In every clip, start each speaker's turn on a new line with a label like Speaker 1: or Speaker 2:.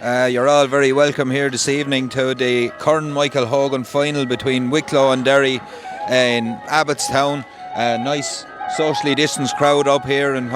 Speaker 1: You're all very welcome here this evening to the current Michael Hogan final between Wicklow and Derry in Abbotstown. A nice socially distanced crowd up here, and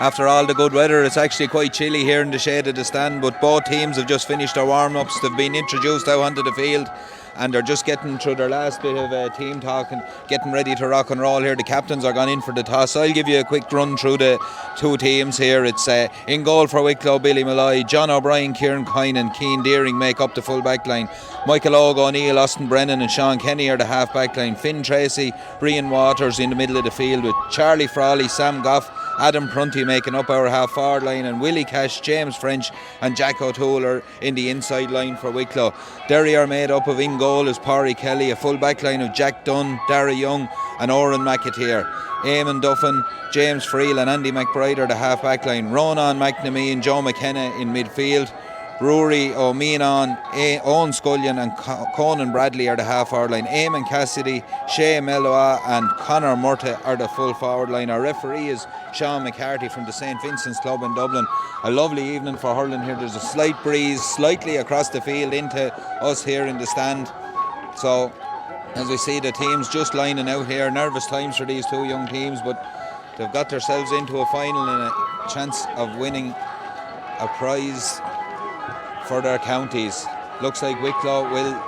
Speaker 1: after all the good weather, it's actually quite chilly here in the shade of the stand. But both teams have just finished their warm-ups. They've been introduced out onto the field, and they're just getting through their last bit of team talk and getting ready to rock and roll here. The captains are gone in for the toss. I'll give you a quick run through the two teams here. It's in goal for Wicklow, Billy Malloy, John O'Brien, Kieran Kine and Keane Deering make up the full back line. Michael O'Neil, Austin Brennan and Sean Kenny are the half back line. Finn Tracy, Brian Waters in the middle of the field with Charlie Frawley, Sam Goff, Adam Prunty making up our half forward line, and Willie Cash, James French and Jack O'Toole are in the inside line for Wicklow. Derry are made up of in goal is Parry Kelly, a full back line of Jack Dunn, Dara Young and Oren McAteer. Eamon Duffin, James Friel and Andy McBride are the half back line. Ronan McNamee and Joe McKenna in midfield. Rory O'Meanon, Owen Scullion and Conan Bradley are the half forward line. Eamon Cassidy, Shea Meloa and Conor Murta are the full forward line. Our referee is Sean McCarthy from the St Vincent's Club in Dublin. A lovely evening for hurling here. There's a slight breeze slightly across the field into us here in the stand. So as we see the teams just lining out here, nervous times for these two young teams, but they've got themselves into a final and a chance of winning a prize for their counties. Looks like Wicklow will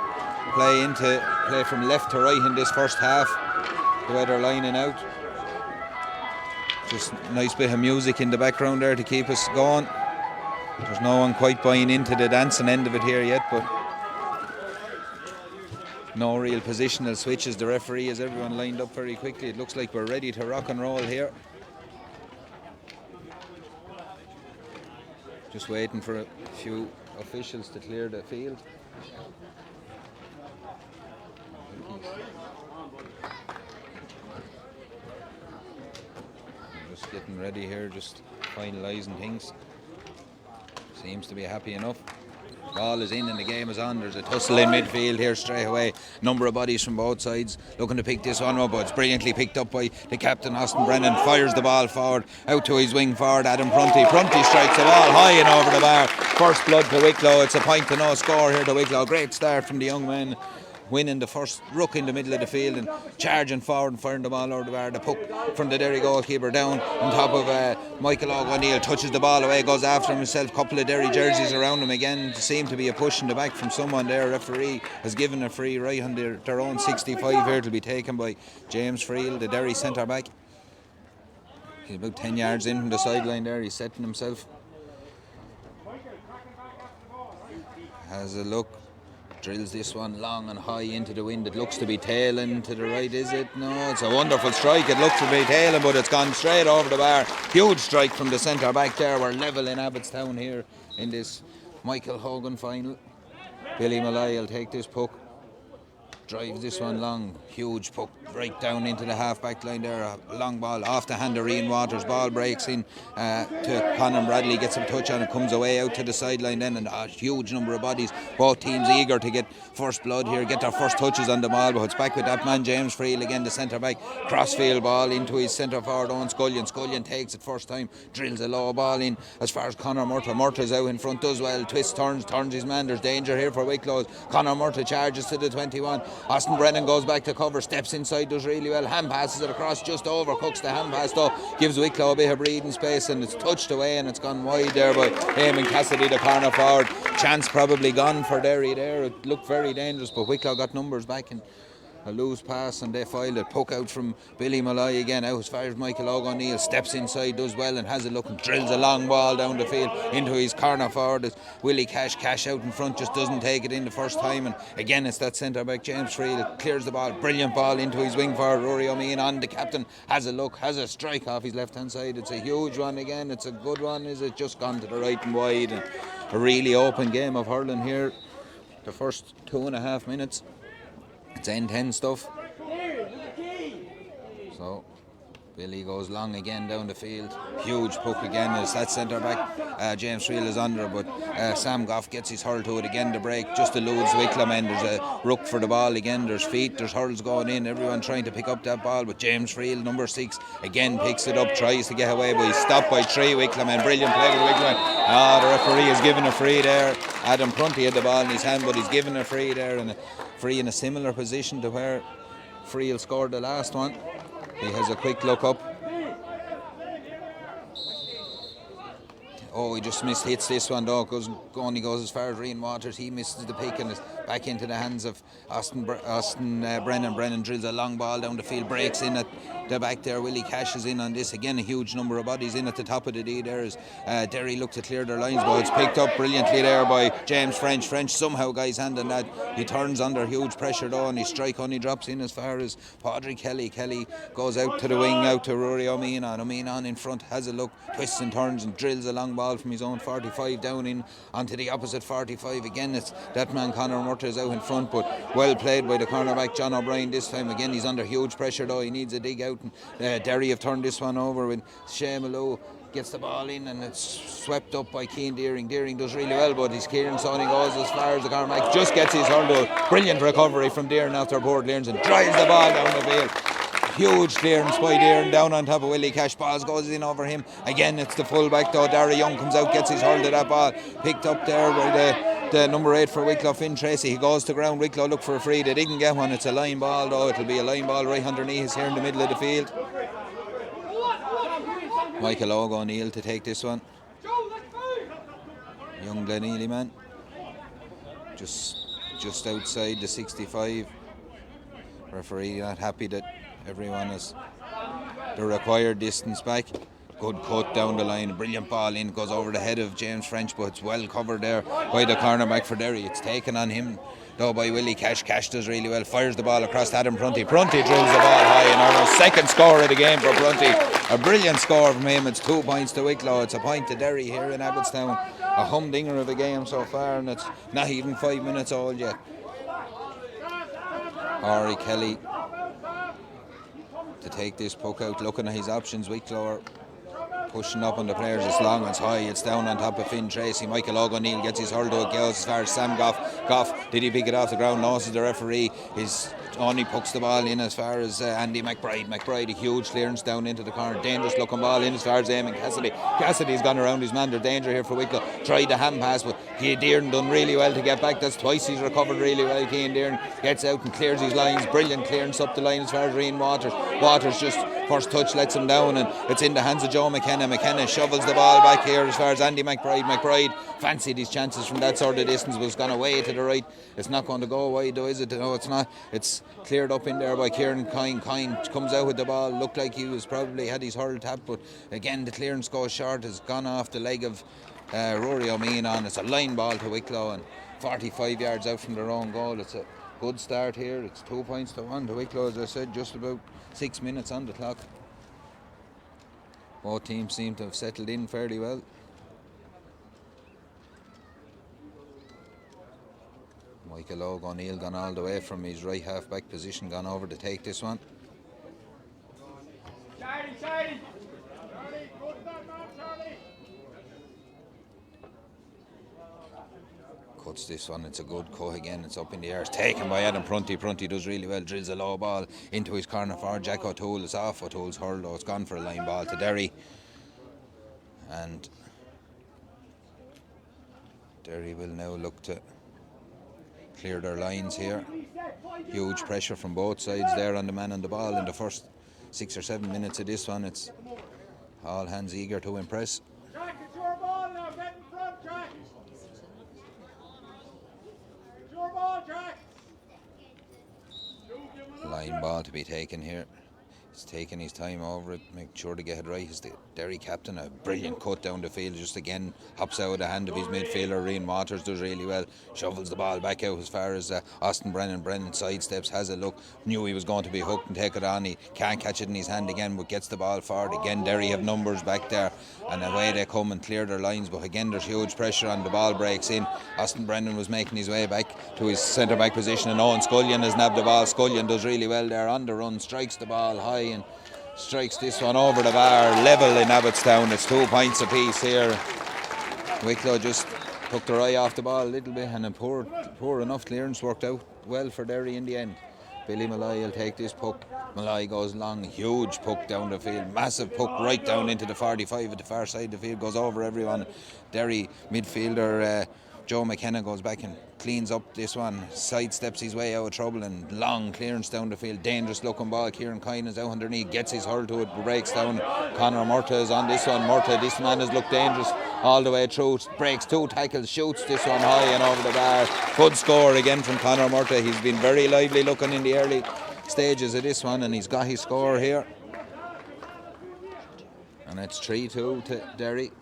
Speaker 1: play from left to right in this first half, the way they're lining out. Just a nice bit of music in the background there to keep us going. There's no one quite buying into the dancing end of it here yet, but no real positional switches. The referee has everyone lined up very quickly. It looks like we're ready to rock and roll here. Just waiting for a few officials to clear the field. Just getting ready here, just finalising things. Seems to be happy enough. Ball is in and the game is on. There's a tussle in midfield here straight away. Number of bodies from both sides looking to pick this one up, but it's brilliantly picked up by the captain, Austin Brennan. Fires the ball forward out to his wing forward, Adam Prunty. Prunty strikes the ball high and over the bar. First blood to Wicklow. It's a point to no score here to Wicklow. Great start from the young men, winning the first ruck in the middle of the field and charging forward and firing the ball over the bar. The puck from the Derry goalkeeper down on top of Michael O'Neil, touches the ball away, goes after himself. Couple of Derry jerseys around him again. Seemed to be a push in the back from someone there. Referee has given a free right on their own 65 here to be taken by James Friel, the Derry centre back. He's about 10 yards in from the sideline there. He's setting himself. Has a look. Drills this one long and high into the wind. It looks to be tailing to the right, is it? No, it's a wonderful strike. It looks to be tailing, but it's gone straight over the bar. Huge strike from the centre back there. We're level in Abbotstown here in this Michael Hogan final. Billy Malloy will take this puck. Drives this one long, huge puck right down into the half-back line there. A long ball off the hand of Ian Waters. Ball breaks in to Conor Bradley, gets a touch on it, comes away out to the sideline then, and a huge number of bodies. Both teams eager to get first blood here, get their first touches on the ball, but it's back with that man James Friel again, the centre-back. Crossfield ball into his centre-forward Owen Scullion. Scullion takes it first time, drills a low ball in as far as Conor Murta. Murta's out in front, does well, twists, turns his man. There's danger here for Wicklow. Conor Murta charges to the 21. Austin Brennan goes back to cover, steps inside, does really well, hand passes it across, just overcooks the hand pass though, gives Wicklow a bit of breathing space, and it's touched away and it's gone wide there by Eamon Cassidy, the corner forward. Chance probably gone for Derry there. It looked very dangerous, but Wicklow got numbers back and a loose pass and they filed it. Puck out from Billy Malloy again, out as far as Michael O'Neil, steps inside, does well and has a look and drills a long ball down the field into his corner forward. It's Willie Cash out in front, just doesn't take it in the first time, and again it's that centre back James Friel, clears the ball, brilliant ball into his wing forward Rory O'Meanon on. The captain has a look, has a strike off his left hand side. It's a huge one again, it's a good one. Is it just gone to the right and wide, and a really open game of hurling here. The first 2.5 minutes, it's end 10 stuff. So Billy goes long again down the field. Huge puck again as that centre back. James Friel is under, but Sam Goff gets his hurl to it again. The break just eludes Wicklow men. There's a ruck for the ball again. There's feet, there's hurls going in. Everyone trying to pick up that ball, but James Friel, number 6, again picks it up, tries to get away, but he's stopped by 3 Wicklow men. Brilliant play with Wicklow men. The referee has given a free there. Adam Prunty had the ball in his hand, but he's given a free there, and a free in a similar position to where Friel scored the last one. He has a quick look up. Oh, he just hits this one though. Only goes as far as Rian Waters. He misses the pick and it's back into the hands of Austin Brennan. Brennan drills a long ball down the field, breaks in at the back there. Willie Cash is in on this. Again, a huge number of bodies in at the top of the D there as Derry look to clear their lines, but it's picked up brilliantly there by James French. French somehow guys hand on that. He turns under huge pressure though, and his strike only drops in as far as Padraig Kelly. Kelly goes out to the wing, out to Rory O'Meanon. O'Meanon in front has a look, twists and turns and drills a long ball from his own 45 down in onto the opposite 45. Again, it's that man Conor Murtagh is out in front, but well played by the cornerback John O'Brien this time. Again, he's under huge pressure though. He needs a dig out, and Derry have turned this one over when Shea Malou gets the ball in and it's swept up by Cian Deering. Deering does really well, but his Kieran Sonny goes as far as the cornerback, just gets his hurl. Brilliant recovery from Deering after poor clearance and drives the ball down the field. Huge clearance by Deering down on top of Willie Cash. Balls goes in over him. Again, it's the fullback though. Darry Young comes out, gets his hurl to that ball. Picked up there by the number 8 for Wicklow, Finn Tracy. He goes to ground. Wicklow look for a free. They didn't get one. It's a line ball though. It'll be a line ball right underneath us here in the middle of the field. Michael O'Neill to take this one. Young Glenealy man. Just outside the 65. Referee not happy that everyone is the required distance back. Good cut down the line, brilliant ball in, goes over the head of James French, but it's well covered there by the cornerback for Derry. It's taken on him though by Willie Cash. Cash does really well, fires the ball across to Adam Prunty. Prunty drills the ball high and almost second score of the game for Prunty. A brilliant score from him. It's 2 points to Wicklow. It's a point to Derry here in Abbotstown. A humdinger of a game so far, and it's not even 5 minutes old yet. Rory Kelly to take this puck out, looking at his options. Wicklow are pushing up on the players. It's long, it's high, it's down on top of Finn Tracy. Michael O'Neill gets his hurl to it, goes as far as Sam Goff. Goff, did he pick it off the ground? No, this is the referee. His only pucks the ball in as far as Andy McBride. McBride, a huge clearance down into the corner. Dangerous looking ball in as far as Eamon Cassidy. Cassidy's gone around his man. There's danger here for Wicklow. Tried the hand pass, but Deering done really well to get back. That's twice he's recovered really well. Cian Deering gets out and clears his lines. Brilliant clearance up the line as far as Rian Waters. Waters just first touch lets him down, and it's in the hands of Joe McKenna. McKenna shovels the ball back here as far as Andy McBride. McBride fancied his chances from that sort of distance, but it's gone away to the right. It's not going to go wide though, is it? No, it's not. It's cleared up in there by Kieran Kine. Kine comes out with the ball. Looked like he was probably had his hurl tapped, but again the clearance goes short. Has gone off the leg of Rory O'Meanon. It's a line ball to Wicklow and 45 yards out from their own goal. It's a good start here. It's 2 points to 1 to Wicklow, as I said, just about 6 minutes on the clock. Both teams seem to have settled in fairly well. Michael O'Neill gone all the way from his right half back position, gone over to take this one. Cuts this one, it's a good cut again, it's up in the air, it's taken by Adam Prunty. Prunty does really well, drills a low ball into his corner for Jack O'Toole. It's off O'Toole's hurl though, it's gone for a line ball to Derry. And Derry will now look to clear their lines here. Huge pressure from both sides there on the man on the ball in the first 6 or 7 minutes of this one. It's all hands eager to impress.
Speaker 2: Jack, it's your ball now, get in front, Jack. It's your ball, Jack.
Speaker 1: Line ball to be taken here. He's taking his time over it, make sure to get it right. He's the Derry captain, a brilliant cut down the field, just again hops out of the hand of his midfielder. Rian Waters does really well, shovels the ball back out as far as Austin Brennan. Brennan sidesteps, has a look, knew he was going to be hooked and take it on. He can't catch it in his hand again, but gets the ball forward. Again, Derry have numbers back there, and away they come and clear their lines, but again there's huge pressure on. The ball breaks in. Austin Brennan was making his way back to his centre back position, and Owen Scullion has nabbed the ball. Scullion does really well there on the run, strikes the ball high and strikes this one over the bar, level in Abbotstown. It's 2 points apiece here. Wicklow just took their eye off the ball a little bit, and a poor enough clearance worked out well for Derry in the end. Billy Malloy will take this puck. Malloy goes long, huge puck down the field, massive puck right down into the 45 at the far side of the field, goes over everyone. Derry midfielder Joe McKenna goes back and cleans up this one, sidesteps his way out of trouble, and long clearance down the field, dangerous looking ball. Kieran Kine is out underneath, gets his hurl to it, breaks down. Conor Murtagh is on this one. Murtagh, this man has looked dangerous all the way through, breaks 2 tackles, shoots this one high and over the bar. Good score again from Conor Murtagh. He's been very lively looking in the early stages of this one, and he's got his score here. And it's 3-2 to Derry.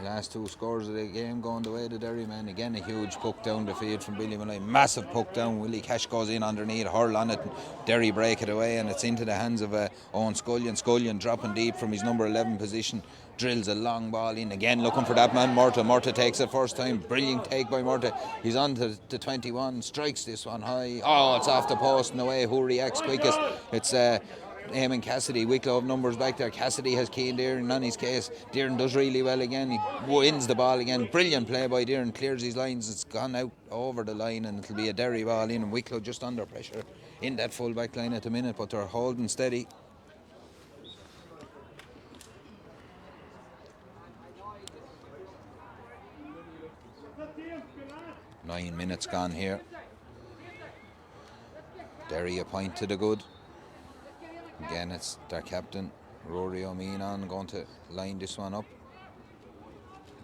Speaker 1: Last 2 scores of the game going the way of the Derry men. Again, a huge puck down the field from Billy Malloy. Massive puck down. Willie Cash goes in underneath, hurl on it. Derry break it away, and it's into the hands of Owen Scullion. Scullion dropping deep from his number 11 position. Drills a long ball in. Again, looking for that man, Murtagh. Murtagh takes it first time. Brilliant take by Murtagh. He's on to 21. Strikes this one high. Oh, it's off the post and away. Who reacts quickest? It's Eamon Cassidy. Wicklow have numbers back there. Cassidy has Cian Dearn on his case. Dearn does really well again. He wins the ball again. Brilliant play by Dearn. Clears his lines. It's gone out over the line, and it'll be a Derry ball in. And Wicklow just under pressure in that full back line at the minute, but they're holding steady. Nine minutes gone here. Derry a point to the good. Again, it's their captain, Rory O'Mean, going to line this one up.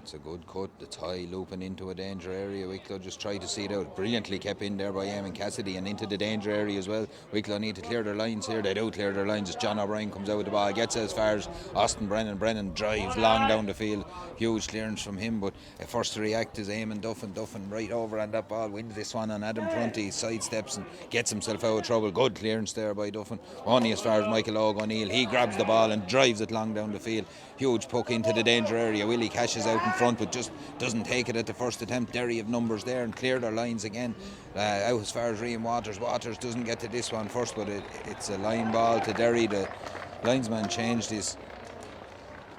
Speaker 1: It's a good cut. It's high, looping into a danger area. Wicklow just tried to see it out. Brilliantly kept in there by Eamon Cassidy, and into the danger area as well. Wicklow need to clear their lines here. They do clear their lines as John O'Brien comes out with the ball. Gets as far as Austin Brennan. Brennan drives long down the field. Huge clearance from him, but first to react is Eamon Duffin. Duffin right over on that ball. Wins this one on Adam Prunty. Sidesteps and gets himself out of trouble. Good clearance there by Duffin. Only as far as Michael O'Neil. He grabs the ball and drives it long down the field. Huge puck into the danger area. Willie Cash is out in front, but just doesn't take it at the first attempt. Derry have numbers there and clear their lines again. Out as far as Rian Waters. Waters doesn't get to this one first, but it's a line ball to Derry. The linesman changed his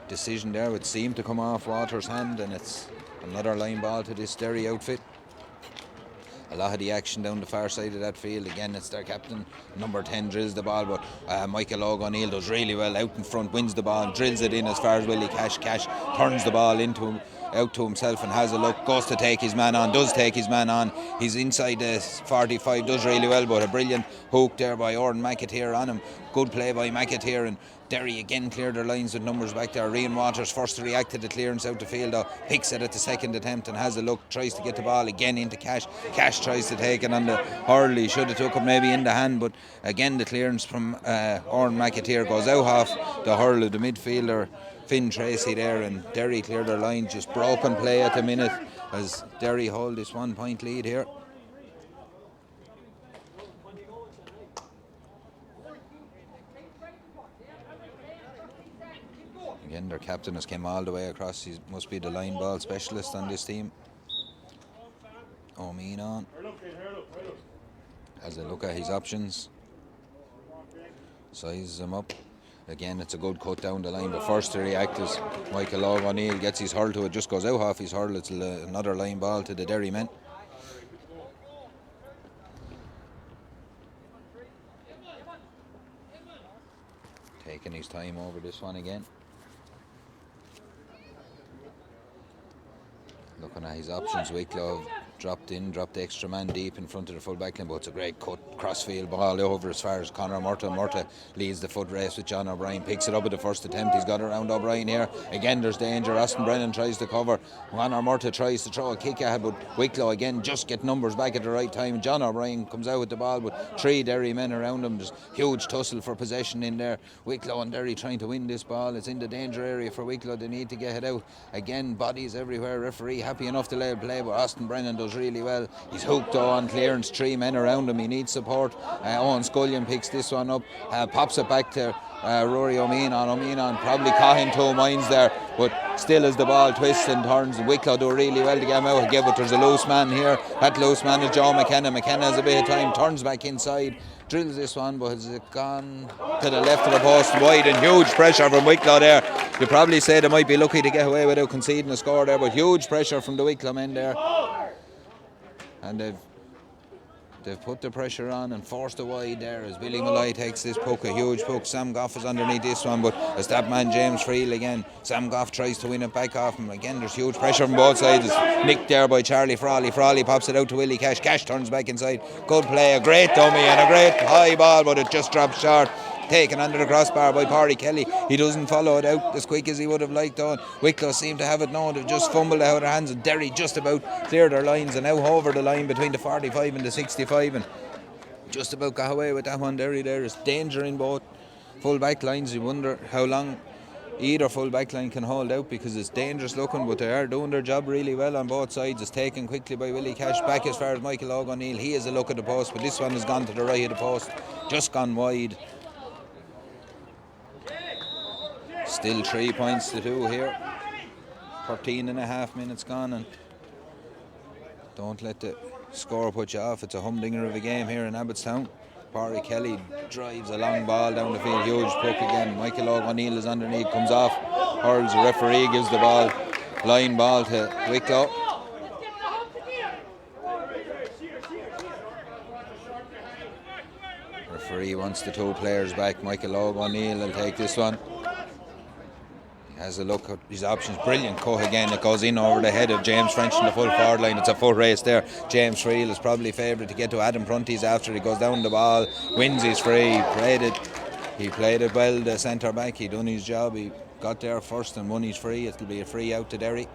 Speaker 1: decision there. It seemed to come off Waters' hand, and it's another line ball to this Derry outfit. A lot of the action down the far side of that field. Again, it's their captain, number 10, drills the ball, but Michael O'Neil does really well out in front, wins the ball, drills it in as far as Willie Cash. Cash turns the ball into him, out to himself, and has a look, goes to take his man on, does take his man on. He's inside the 45, does really well, but a brilliant hook there by Oran McAteer on him. Good play by McAteer, and Derry again cleared their lines with numbers back there. Rian Waters first to react to the clearance out the field, though, picks it at the second attempt and has a look, tries to get the ball again into Cash. Cash tries to take it on the hurl. He should have took it maybe in the hand, but again the clearance from Oran McAteer goes out off the hurl of the midfielder Finn Tracy there, and Derry cleared their line. Just broken play at the minute as Derry hold this 1 point lead here. Again, their captain has came all the way across. He must be the line ball specialist on this team. O'Mean on. Has a look at his options. Sizes him up. Again, it's a good cut down the line, but first to react is Michael O'Neil. Gets his hurl to it, just goes out off his hurl. It's another line ball to the Derry men. Taking his time over this one again. Looking at his options, Wicklow dropped the extra man deep in front of the full back line, but it's a great cut, crossfield ball over as far as Conor Murtagh. Murtagh leads the foot race with John O'Brien, picks it up at the first attempt. He's got around O'Brien here. Again, there's danger. Austin Brennan tries to cover. Conor Murtagh tries to throw a kick at it, but Wicklow again just get numbers back at the right time. John O'Brien comes out with the ball with 3 Derry men around him. There's huge tussle for possession in there. Wicklow and Derry trying to win this ball. It's in the danger area for Wicklow. They need to get it out. Again, bodies everywhere. Referee happy enough to let it play, but Austin Brennan does does really well. He's hooked on clearance, 3 men around him, he needs support. Owen Scullion picks this one up, pops it back to Rory O'Mean probably caught in 2 minds there, but still as the ball twists and turns, Wicklow do really well to get him out again, but there's a loose man here. That loose man is Joe McKenna. McKenna has a bit of time, turns back inside, drills this one, but has it gone to the left of the post wide, and huge pressure from Wicklow there. You probably say they might be lucky to get away without conceding a score there, but huge pressure from the Wicklow men there, and they've put the pressure on and forced it wide there as Billy Malloy takes this puck, a huge puck. Sam Goff is underneath this one, but as that man James Friel again, Sam Goff tries to win it back off him. Again, there's huge pressure from both sides. It's nicked there by Charlie Frawley. Frawley pops it out to Willie Cash. Cash turns back inside. Good play, a great dummy and a great high ball, but it just drops short. Taken under the crossbar by Parry Kelly. He doesn't follow it out as quick as he would have liked on. Wicklow seem to have it now. They've just fumbled out of their hands, and Derry just about cleared their lines and now over the line between the 45 and the 65, and just about got away with that one. Derry there is danger in both full back lines. You wonder how long either full back line can hold out, because it's dangerous looking, but they are doing their job really well on both sides. It's taken quickly by Willie Cash back as far as Michael O'Neil. He has a look at the post, but this one has gone to the right of the post, just gone wide. Still 3 points to 2 here. 13 and a half minutes gone, and don't let the score put you off. It's a humdinger of a game here in Abbotstown. Parry Kelly drives a long ball down the field, huge puck again. Michael O'Neil is underneath, comes off, hurls. The referee gives the ball, line ball to Wicklow. Referee wants the 2 players back. Michael O'Neil will take this one. Has a look at his options. Brilliant cut again. It goes in over the head of James French in the full forward line. It's a foot race there. James Friel is probably favoured to get to Adam Prunty's after he goes down the ball, wins his free. He played it well, the centre back. He done his job. He got there first and won his free. It'll be a free out to Derry.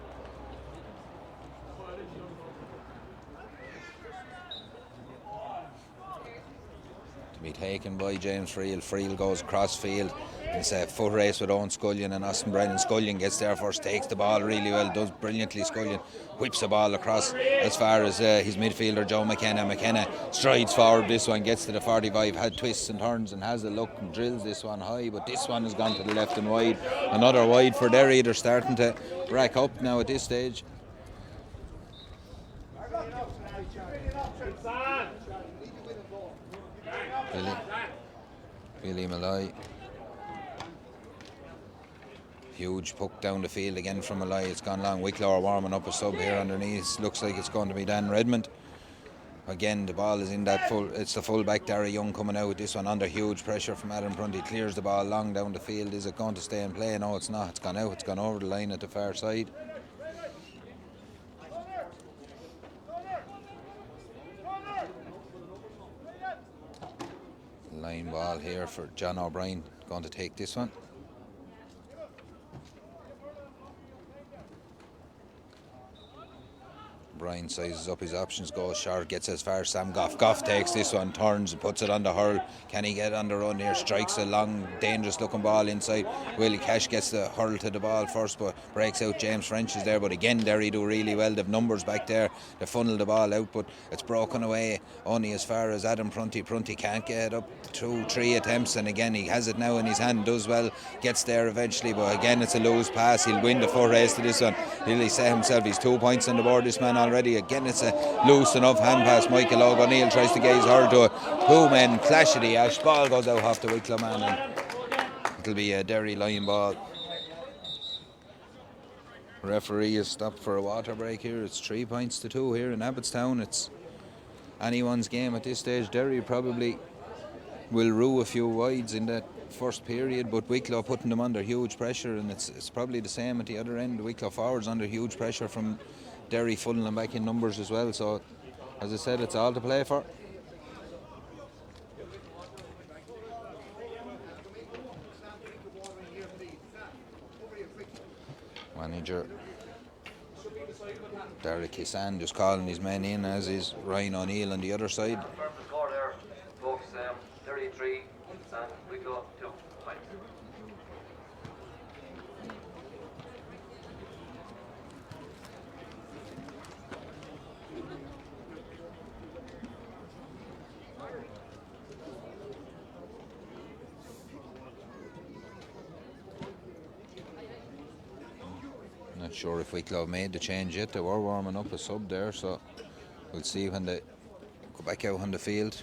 Speaker 1: To be taken by James Friel. Friel goes cross field. It's a foot race with Owen Scullion and Austin Brennan. Scullion gets there first, takes the ball really well, does brilliantly. Scullion whips the ball across as far as his midfielder Joe McKenna. McKenna strides forward, this one gets to the 45, had twists and turns and has a look and drills this one high, but this one has gone to the left and wide. Another wide for Derry. They're starting to rack up now at this stage. Billy Malloy. Huge puck down the field again from Malloy. It's gone long. Wicklow are warming up a sub here underneath. Looks like it's going to be Dan Redmond. Again, the ball is in that full. It's the full back Derry Young coming out. This one under huge pressure from Adam Prunty. Clears the ball long down the field. Is it going to stay in play? No, it's not. It's gone out. It's gone over the line at the far side. Line ball here for John O'Brien. Going to take this one. Brian sizes up his options, goes short, gets as far as Sam Goff. Goff takes this one, turns and puts it on the hurl. Can he get on the run here? Strikes a long, dangerous looking ball inside. Willie Cash gets the hurl to the ball first, but breaks out. James French is there, but again Derry do really well. They've numbers back there. They funnel the ball out, but it's broken away only as far as Adam Prunty. Prunty can't get it up. 2-3 attempts, and again he has it now in his hand, does well, gets there eventually, but again it's a loose pass. He'll win the foot race to this one. He'll set himself. He's 2 points on the board, this man already. Again it's a loose enough hand pass. Michael O'Neil tries to get his hurl to it. 2 men clash at the ash. Ball goes out off the Wicklow man, and it'll be a Derry line ball. Referee is stopped for a water break here. It's 3 points to 2 here in Abbotstown. It's anyone's game at this stage. Derry probably will rue a few wides in that first period, but Wicklow putting them under huge pressure, and it's probably the same at the other end. The Wicklow forwards under huge pressure from Derry, funneling back in numbers as well. So as I said, it's all to play for. Manager Derek Kissan just calling his men in, as is Ryan O'Neill on the other side.
Speaker 3: 33 and Wicklow 2 points.
Speaker 1: Not sure if Wicklow made the change yet. They were warming up a sub there, so we'll see when they go back out on the field.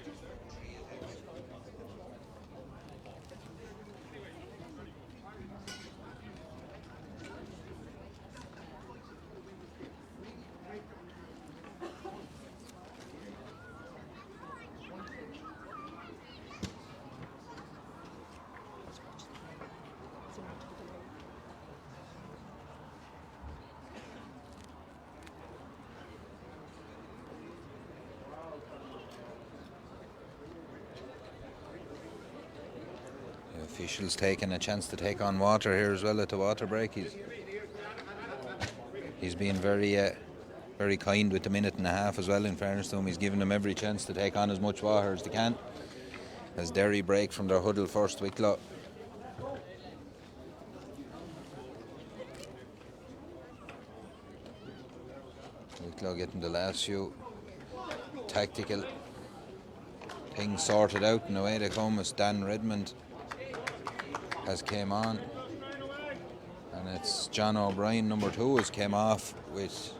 Speaker 1: Officials taking a chance to take on Water here as well at the water break. He's been very kind with the minute and a half as well, in fairness to him. He's given them every chance to take on as much water as they can. As Derry break from their huddle first, Wicklow. Wicklow getting the last few tactical things sorted out, and away they come as Dan Redmond has came on, and it's John O'Brien, number 2, has came off with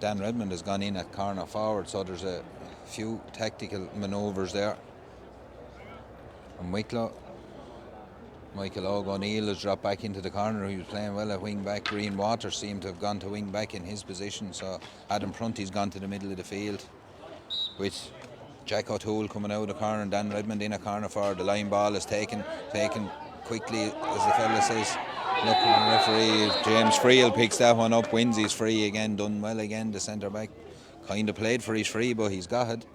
Speaker 1: Dan Redmond has gone in at corner forward, so there's a few tactical manoeuvres there. From Wicklow, Michael O'Neill has dropped back into the corner. He was playing well at wing back. Green Waters seemed to have gone to wing back in his position, so Adam Prunty's gone to the middle of the field with Jack O'Toole coming out of the corner and Dan Redmond in a corner forward. The line ball is taken quickly, as the fella says. Look, the referee James Friel picks that one up, wins his free again, done well again. The centre back kind of played for his free, but he's got it,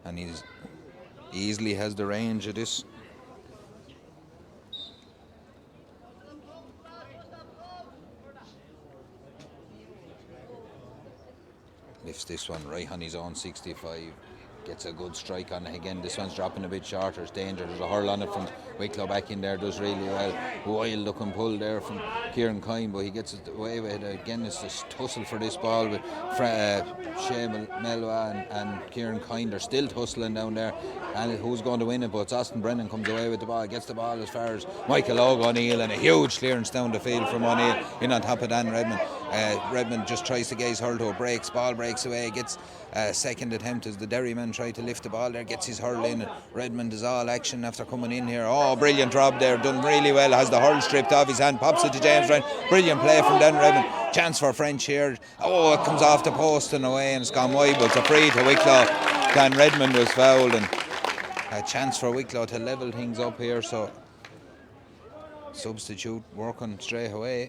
Speaker 1: and he easily has the range of this. Lifts this one right on his own 65. Gets a good strike on it again. This one's dropping a bit shorter. It's danger. There's a hurl on it from Wicklow back in there. Does really well. Wild looking pull there from Kieran Kine, but he gets it away with it. Again, it's this tussle for this ball with Shea Melwa and Kieran Kine. They're still tussling down there. And who's going to win it? But it's Austin Brennan comes away with the ball. Gets the ball as far as Michael O'Neill, and a huge clearance down the field from O'Neill in on top of Dan Redmond. Redmond just tries to get his hurl to a breaks. Ball breaks away. Gets a second attempt as the Derry man tried to lift the ball there. Gets his hurl in. Redmond is all action after coming in here. Oh, brilliant job there. Done really well. Has the hurl stripped off his hand. Pops it to James Ryan. Brilliant play from Dan Redmond. Chance for French here. Oh, it comes off the post and away, and it's gone wide, but it's a free to Wicklow. Dan Redmond was fouled, and a chance for Wicklow to level things up here, so substitute working straight away.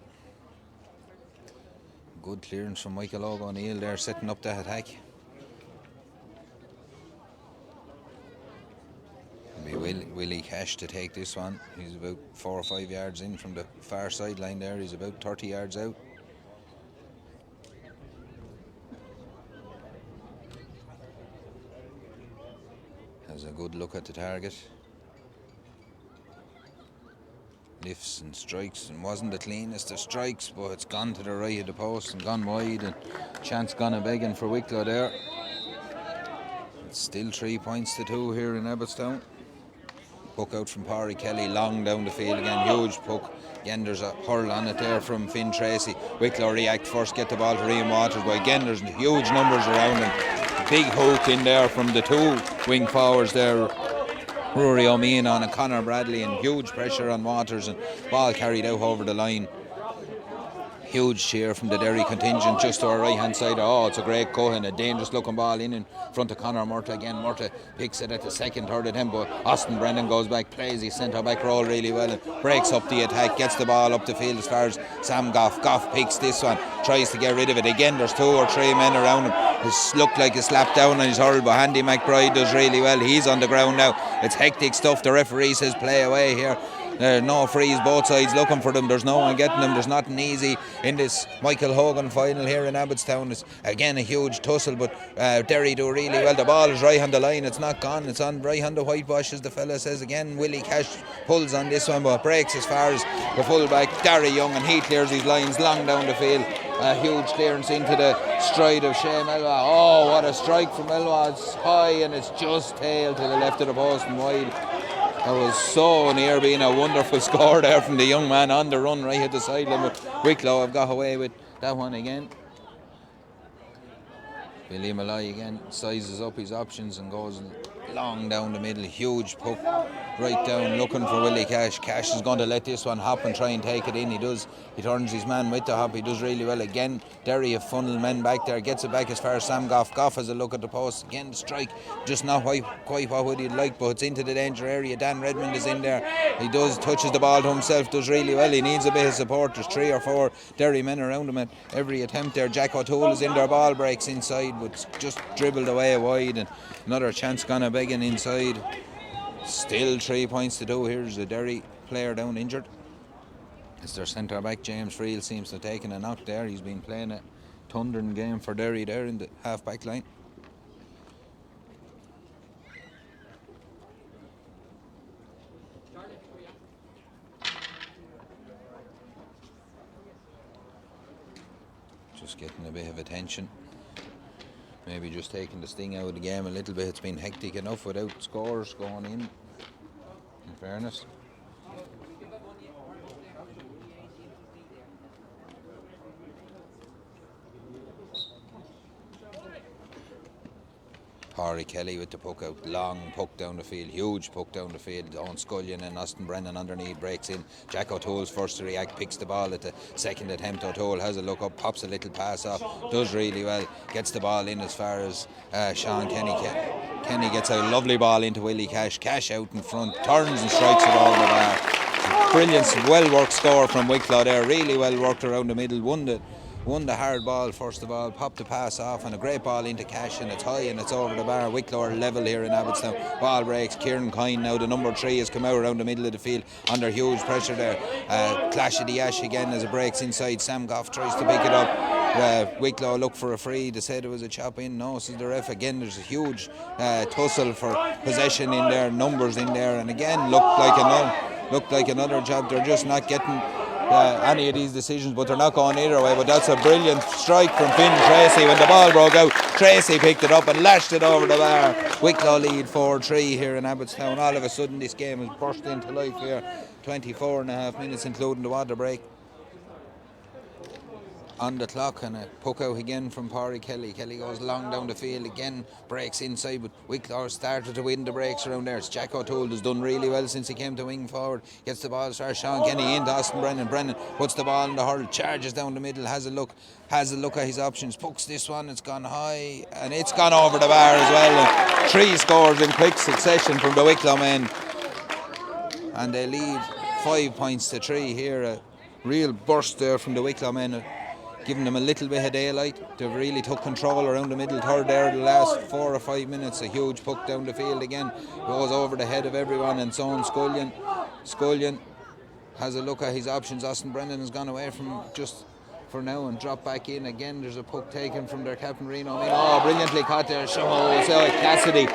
Speaker 1: Good clearance from Michael O'Neill there, setting up the attack. It'll be Willie Cash to take this one. He's about 4 or 5 yards in from the far sideline there. He's about 30 yards out. Has a good look at the target. Lifts and strikes, and wasn't the cleanest of strikes, but it's gone to the right of the post and gone wide, and chance gone a begging for Wicklow there. It's still 3 points to 2 here in Abbotstown. Puck out from Parry Kelly, long down the field again, huge puck. Again, there's a hurl on it there from Finn Tracy. Wicklow react first, get the ball to Rian Waters, but again, there's huge numbers around him. Big hook in there from the 2 wing forwards there, Rory O'Mean on and Conor Bradley, and huge pressure on Waters, and ball carried out over the line. Huge cheer from the Derry contingent just to our right hand side. Oh, it's a great cut and a dangerous looking ball in front of Conor Murta. Again, Murta picks it at the second, third attempt, but Austin Brennan goes back, plays his centre back role really well and breaks up the attack, gets the ball up the field as far as Sam Goff. Goff picks this one, tries to get rid of it. Again, there's 2 or 3 men around him. It's looked like a slap down on his hurl, but Andy McBride does really well. He's on the ground now. It's hectic stuff. The referee says play away here. No frees, both sides looking for them. There's no one getting them. There's nothing easy in this Michael Hogan final here in Abbotstown. It's again a huge tussle, but Derry do really well. The ball is right on the line. It's not gone. It's on right on the whitewash, as the fella says. Again, Willie Cash pulls on this one, but breaks as far as the fullback Darry Young, and he clears his lines long down the field. A huge clearance into the stride of Shea Melwa. Oh, what a strike from Melwa. It's high and it's just tail to the left of the post and wide. That was so near being a wonderful score there from the young man on the run right at the sideline. But Wicklow have got away with that one again. Billy Malloy again sizes up his options and goes long down the middle. Huge puck right down looking for Willie Cash. Cash is going to let this one hop and try and take it in. He does. He turns his man with the hop. He does really well again. Derry have funneled men back there. Gets it back as far as Sam Goff. Goff has a look at the post. Again the strike. Just not quite what he'd like, but it's into the danger area. Dan Redmond is in there. He does. Touches the ball to himself. Does really well. He needs a bit of support. There's 3 or 4 Derry men around him at every attempt there. Jack O'Toole is in there. Ball breaks inside, but just dribbled away wide, and another chance gone a begging inside. Still 3 points to do. Here's the Derry player down injured. It's their centre back James Friel seems to have taken a knock there. He's been playing a thundering game for Derry there in the half back line. Just getting a bit of attention. Maybe just taking the sting out of the game a little bit. It's been hectic enough without scores going in fairness. Parry Kelly with the puck out, long puck down the field, huge puck down the field. Owen Scullion and Austin Brennan underneath, breaks in. Jack O'Toole's first to react, picks the ball at the second attempt. O'Toole has a look up, pops a little pass off, does really well, gets the ball in as far as Sean Kenny. Kenny gets a lovely ball into Willie Cash. Cash out in front, turns and strikes it over the bar. Brilliant, well worked score from Wicklow there, really well worked around the middle, won the hard ball first of all, popped the pass off, and a great ball into Cash, and it's high and it's over the bar. Wicklow are level here in Abbotstown. Ball breaks. Kieran Coyne now, the number 3, has come out around the middle of the field under huge pressure there. Clash of the ash again as it breaks inside. Sam Goff tries to pick it up. Wicklow look for a free. They said it was a chop in. No, says the ref. Again, there's a huge tussle for possession in there, numbers in there, and again looked like another job. They're just not getting any of these decisions, but they're not going either way. But that's a brilliant strike from Finn Tracy. When the ball broke out, Tracy picked it up and lashed it over the bar. Wicklow lead 4-3 here in Abbotstown. All of a sudden this game has burst into life here. 24 and a half minutes including the water break on the clock, and a puck out again from Parry Kelly. Kelly goes long down the field again, breaks inside, but Wicklow started to win the breaks around there. It's Jack O'Toole has done really well since he came to wing forward. Gets the ball as far as Sean Kenny into Austin Brennan. Brennan puts the ball in the hurl, charges down the middle, has a look at his options, pucks this one, it's gone high and it's gone over the bar as well. And 3 scores in quick succession from the Wicklow men, and they lead 5 points to 3 here. A real burst there from the Wicklow men, giving them a little bit of daylight. They've really took control around the middle third there the last 4 or 5 minutes. A huge puck down the field again, goes over the head of everyone, and so on. Scullion has a look at his options. Austin Brennan has gone away from just for now and dropped back in again. There's a puck taken from their captain Reno. Brilliantly caught there. Cassidy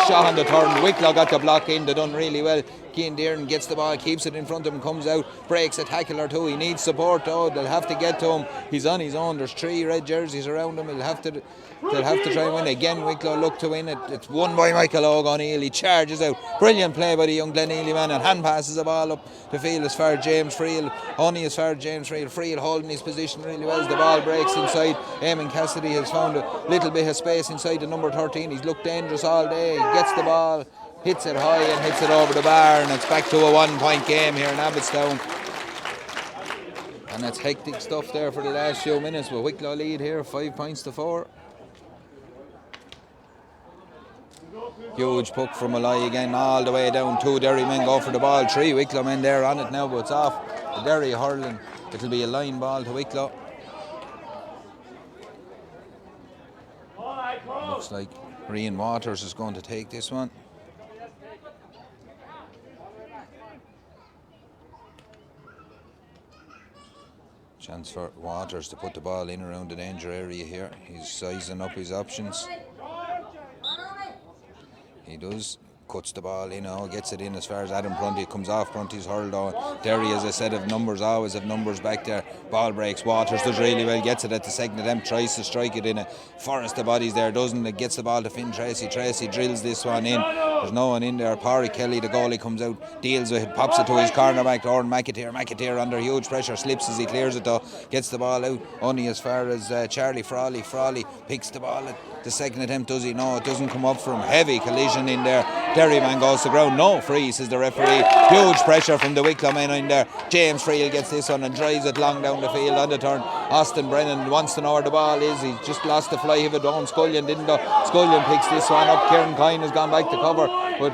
Speaker 1: shot on the turn. Wicklow got the block in. They done really well. Cian Dearden gets the ball, keeps it in front of him, comes out, breaks a tackle or two. He needs support though. They'll have to get to him. He's on his own. There's 3 red jerseys around him. They'll have to try and win. Again, Wicklow look to win it. It's won by Michael O'Neill. He charges out. Brilliant play by the young Glen Ely man, and hand passes the ball up the field as far as James Friel. Only as far as James Friel. Friel holding his position really well as the ball breaks inside. Eamon Cassidy has found a little bit of space inside the number 13. He's looked dangerous all day. He gets the ball, hits it high and hits it over the bar, and it's back to a 1-point game here in Abbotstown. And that's hectic stuff there for the last few minutes, but Wicklow lead here 5 points to 4. Huge puck from Malloy again, all the way down. 2 Derry men go for the ball, 3 Wicklow men there on it now, but it's off. The Derry hurling. It'll be a line ball to Wicklow. Looks like Rian Waters is going to take this one. Chance for Waters to put the ball in around the danger area here. He's sizing up his options. He does. cuts the ball, gets it in as far as Adam Prunty. Comes off Prunty's hurled on. Derry, as I said, have numbers, always have numbers back there. Ball breaks. Waters does really well, gets it at the second attempt, tries to strike it in a forest of bodies there, doesn't it? Gets the ball to Finn Tracy. Tracy drills this one in. There's no one in there. Parry Kelly, the goalie, comes out, deals with it, pops it to his cornerback, Oran McAteer. McAteer under huge pressure, slips as he clears it though, gets the ball out only as far as Charlie Frawley. Frawley picks the ball at the second attempt, does he? No, it doesn't come up for him. Heavy collision in there. Derry man goes to ground. No free, says the referee. Huge pressure from the Wicklow men in there. James Friel gets this one and drives it long down the field on the turn. Austin Brennan wants to know where the ball is. He's just lost the fly of it on Scullion, didn't he? Scullion picks this one up. Kieran Kine has gone back to cover, but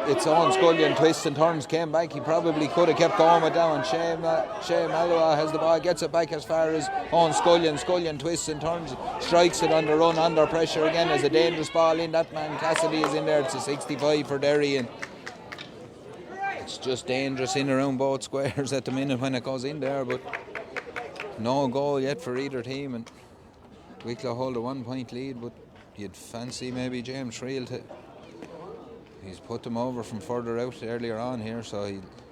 Speaker 1: it's on Scullion, twists and turns, came back. He probably could have kept going with that one. Shea Malua has the ball, gets it back as far as on Scullion. Scullion twists and turns, strikes it on the run, under pressure again. There's a dangerous ball in. That man Cassidy is in there. It's a 65 for Derry, and it's just dangerous in around both squares at the minute when it goes in there, but no goal yet for either team, and Wicklow hold a 1 point lead, but you'd fancy maybe James Friel to... He's put them over from further out earlier on here, so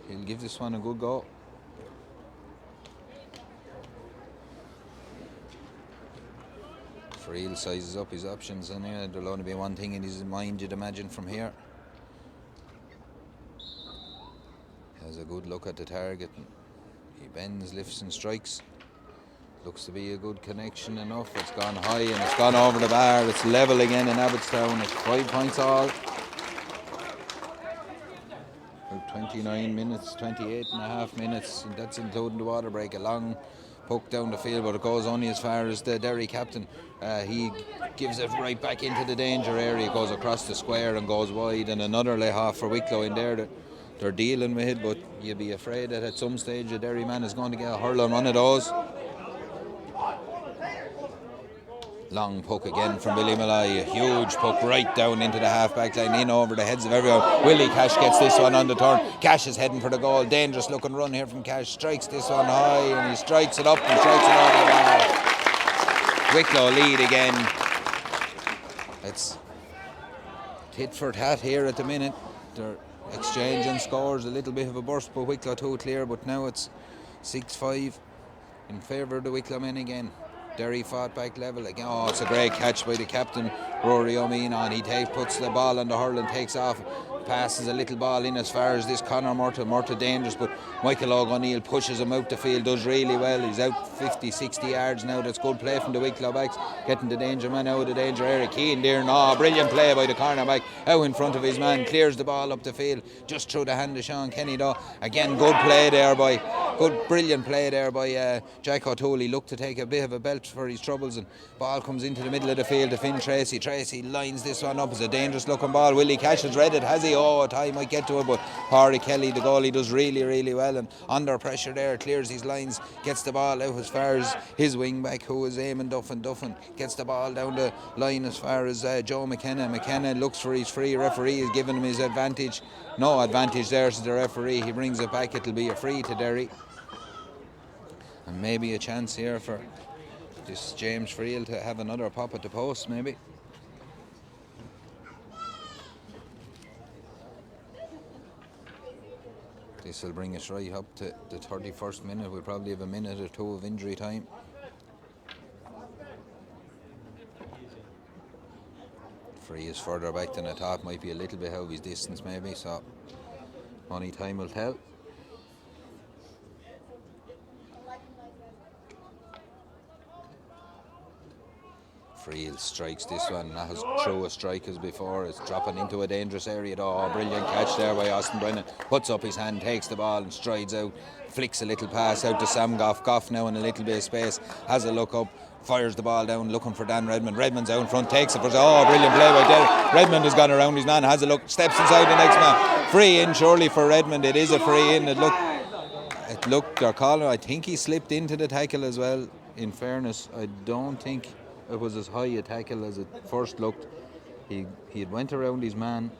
Speaker 1: he'll give this one a good go. Friel sizes up his options, and there'll only be one thing in his mind, you'd imagine, from here. Has a good look at the target. He bends, lifts and strikes. Looks to be a good connection enough. It's gone high and it's gone over the bar. It's level again in Abbotstown. It's 5 points all. 29 minutes, 28 and a half minutes, and that's including the water break. A long puck down the field, but it goes only as far as the Derry captain. He gives it right back into the danger area, goes across the square and goes wide, and another lay off for Wicklow in there that they're dealing with it, but you'd be afraid that at some stage a Derry man is going to get a hurl on one of those. Long puck again from Billy Malloy, a huge puck right down into the half-back line, in over the heads of everyone. Willie Cash gets this one on the turn. Cash is heading for the goal. Dangerous looking run here from Cash. Strikes this one high and he strikes it up and strikes it over the bar. Wicklow lead again. It's tit for tat here at the minute. They're exchanging scores, a little bit of a burst, but Wicklow 2 clear, but now it's 6-5 in favour of the Wicklow men again. Derry fought back level again. Oh, it's a great catch by the captain, Rory O'Mean. He puts the ball on the hurl and takes off. Passes a little ball in as far as this Conor Murtagh dangerous, but Michael O'Neil pushes him out the field, does really well. He's out 50-60 yards now. That's good play from the Wicklow backs, getting the danger man out of the danger area. Keane there, brilliant play by the cornerback, out in front of his man, clears the ball up the field just through the hand of Sean Kenny though. Again, brilliant play there by Jack O'Toole. He looked to take a bit of a belt for his troubles, and ball comes into the middle of the field to Finn Tracy. Tracy lines this one up. It's a dangerous looking ball. Willie Cash has read it, has he? A tie might get to it, but Parry Kelly, the goalie, does really, really well, and under pressure there, clears his lines, gets the ball out as far as his wing back, who is Eamon Duffin. Duffin gets the ball down the line as far as Joe McKenna. McKenna looks for his free. Referee is giving him his advantage. No advantage there, says the referee. He brings it back. It'll be a free to Derry, and maybe a chance here for this James Friel to have another pop at the post, maybe. This will bring us right up to the 31st minute. We'll probably have a minute or two of injury time. Free is further back than I thought. Might be a little bit out of his distance maybe, so only time will tell. Friel strikes this one, not as true a strike as before. It's dropping into a dangerous area. Oh, brilliant catch there by Austin Brennan. Puts up his hand, takes the ball and strides out. Flicks a little pass out to Sam Goff. Goff now in a little bit of space, has a look up, fires the ball down, looking for Dan Redmond. Redmond's out in front, takes it for... Oh, brilliant play by Derry. Redmond has gone around his man, has a look, steps inside the next man. Free in surely for Redmond. It is a free in. It looked, they're calling, I think he slipped into the tackle as well. In fairness, I don't think it was as high a tackle as it first looked. He had went around his man,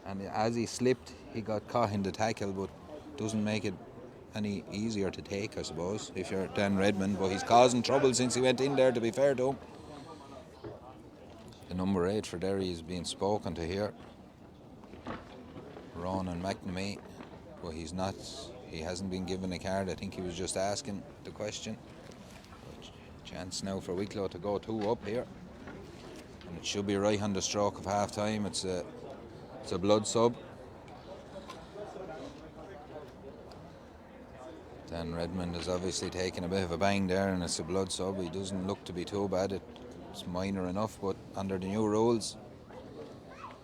Speaker 1: and as he slipped he got caught in the tackle, but doesn't make it any easier to take, I suppose, if you're Dan Redmond. But he's causing trouble since he went in there, to be fair to him. The number 8 for Derry is being spoken to here. Ronan McNamee. But he hasn't been given a card. I think he was just asking the question. Chance now for Wicklow to go 2 up here. And it should be right on the stroke of half time. It's a blood sub. Dan Redmond has obviously taken a bit of a bang there, and it's a blood sub. He doesn't look to be too bad. It's minor enough, but under the new rules,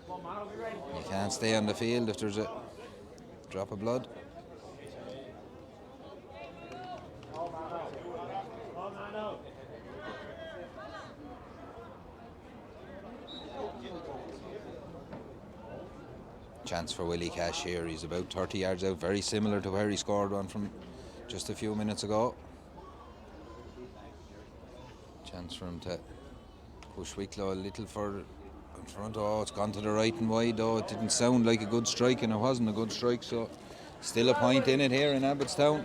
Speaker 1: you can't stay on the field if there's a drop of blood. Chance for Willie Cash here. He's about 30 yards out, very similar to where he scored one from just a few minutes ago. Chance for him to push Wicklow a little further in front. Oh, it's gone to the right and wide though. It didn't sound like a good strike, and it wasn't a good strike, so still a point in it here in Abbotstown.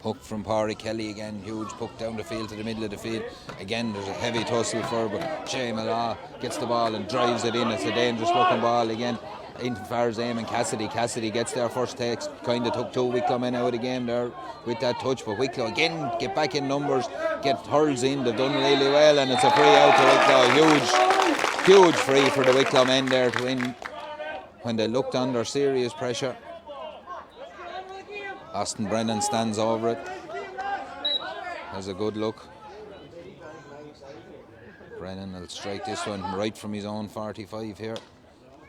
Speaker 1: Puck from Pádraig Kelly again, huge puck down the field to the middle of the field. Again, there's a heavy tussle for, but Shea Mallah gets the ball and drives it in. It's a dangerous looking ball again. In far as Eamon Cassidy. Cassidy gets their first takes, kind of took 2 Wicklow men out of the game there with that touch, but Wicklow again get back in numbers, get hurls in. They've done really well, and it's a free out to Wicklow. Huge free for the Wicklow men there to win when they looked under serious pressure. Austin Brennan stands over it. Has a good look. Brennan will strike this one right from his own 45 here.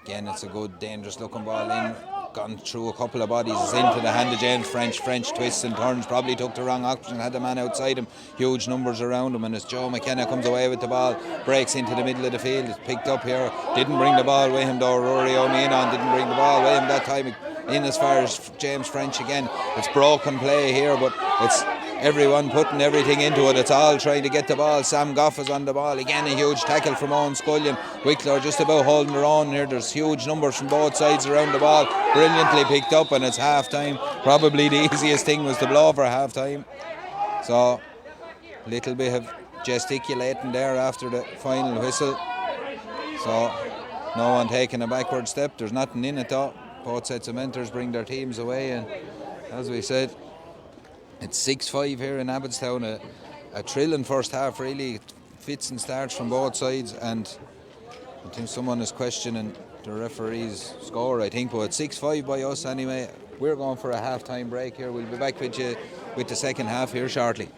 Speaker 1: Again, it's a good, dangerous looking ball in. Gone through a couple of bodies. It's into the hand of James French. French twists and turns. Probably took the wrong option. Had the man outside him. Huge numbers around him. And as Joe McKenna comes away with the ball, breaks into the middle of the field. It's picked up here. Didn't bring the ball with him though. Rory O'Meanon didn't bring the ball with him that time. In as far as James French again. It's broken play here, but it's everyone putting everything into it. It's all trying to get the ball. Sam Goff is on the ball. Again, a huge tackle from Owen Scullion. Wicklow are just about holding their own here. There's huge numbers from both sides around the ball. Brilliantly picked up, and it's half time. Probably the easiest thing was to blow for half time. So, a little bit of gesticulating there after the final whistle. So, no one taking a backward step. There's nothing in it though. Both sets of mentors bring their teams away, and as we said, it's 6-5 here in Abbotstown. A thrilling first half, really. Fits and starts from both sides, and I think someone is questioning the referee's score, I think, but it's 6-5 by us anyway. We're going for a half-time break here. We'll be back with you with the second half here shortly.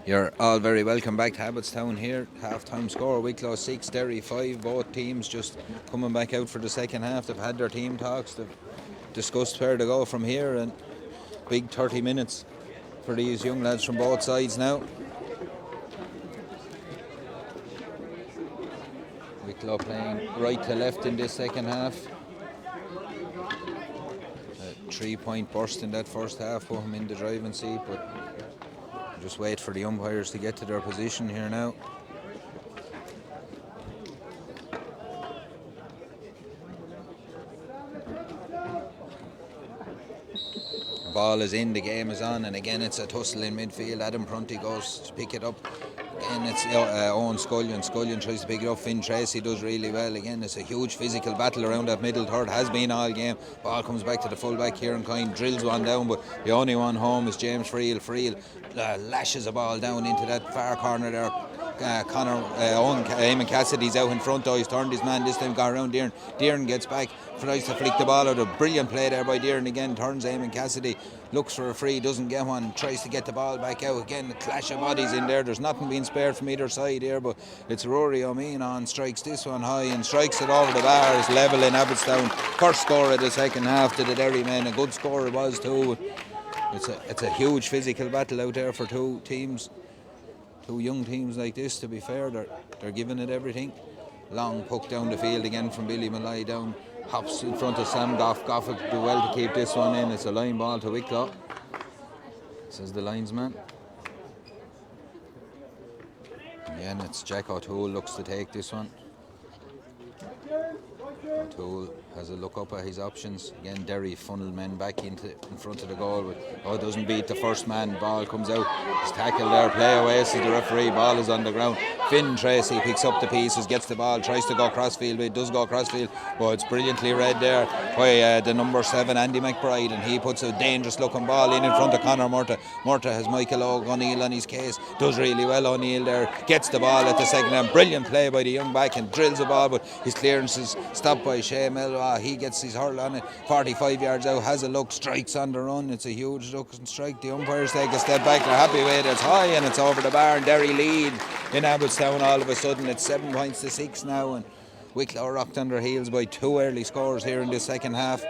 Speaker 1: You're all very welcome back to Abbotstown here. Half-time score, Wicklow 6, Derry 5. Both teams just coming back out for the second half. They've had their team talks. They've discussed where to go from here, and big 30 minutes for these young lads from both sides now. Wicklow playing right to left in this second half. A 3-point burst in that first half put him in the driving seat, but just wait for the umpires to get to their position here now. The ball is in, the game is on, and again it's a tussle in midfield. Adam Prunty goes to pick it up. Again it's Owen Scullion. Scullion tries to pick it up. Finn Tracy does really well. Again it's a huge physical battle around that middle third. Has been all game. Ball comes back to the fullback. Kieran Kine drills one down, but the only one home is James Friel. Friel lashes a ball down into that far corner there. Eamon Cassidy's out in front though. He's turned his man this time, got around Dearn. Dearn gets back, tries to flick the ball out. A brilliant play there by Dearn again. Turns Eamon Cassidy, looks for a free, doesn't get one, tries to get the ball back out again. The clash of bodies in there. There's nothing being spared from either side here, but it's Rory O'Mean on, strikes this one high and strikes it over the bar. It's level in Abbotstown. First score of the second half to the Derry men. A good score it was too. It's a huge physical battle out there for two teams. Two young teams like this, to be fair, they're giving it everything. Long puck down the field again from Billy Malloy down. Hops in front of Sam Goff. Goff will do well to keep this one in. It's a line ball to Wicklow, says the linesman. Again, it's Jack O'Toole looks to take this one. O'Toole has a look up at his options. Again, Derry funnel men back in front of the goal, but doesn't beat the first man. Ball comes out. He's tackled there. Play away, says the referee. Ball is on the ground. Finn Tracy picks up the pieces, gets the ball, tries to go crossfield, but it does go crossfield. But it's brilliantly read there by the number 7, Andy McBride, and he puts a dangerous looking ball in front of Conor Murtagh. Murtagh has Michael O'Neill on his case. Does really well, O'Neill there. Gets the ball at the second hand. Brilliant play by the young back and drills the ball, but his clearance is stopped by Shea Melwa. He gets his hurl on it. 45 yards out, has a look, strikes on the run. It's a huge look and strike. The umpires take a step back. They're happy with it. It's high and it's over the bar. And Derry lead in Abbotstown all of a sudden. It's 7 points to 6 now, and Wicklow rocked on their heels by 2 early scores here in the second half.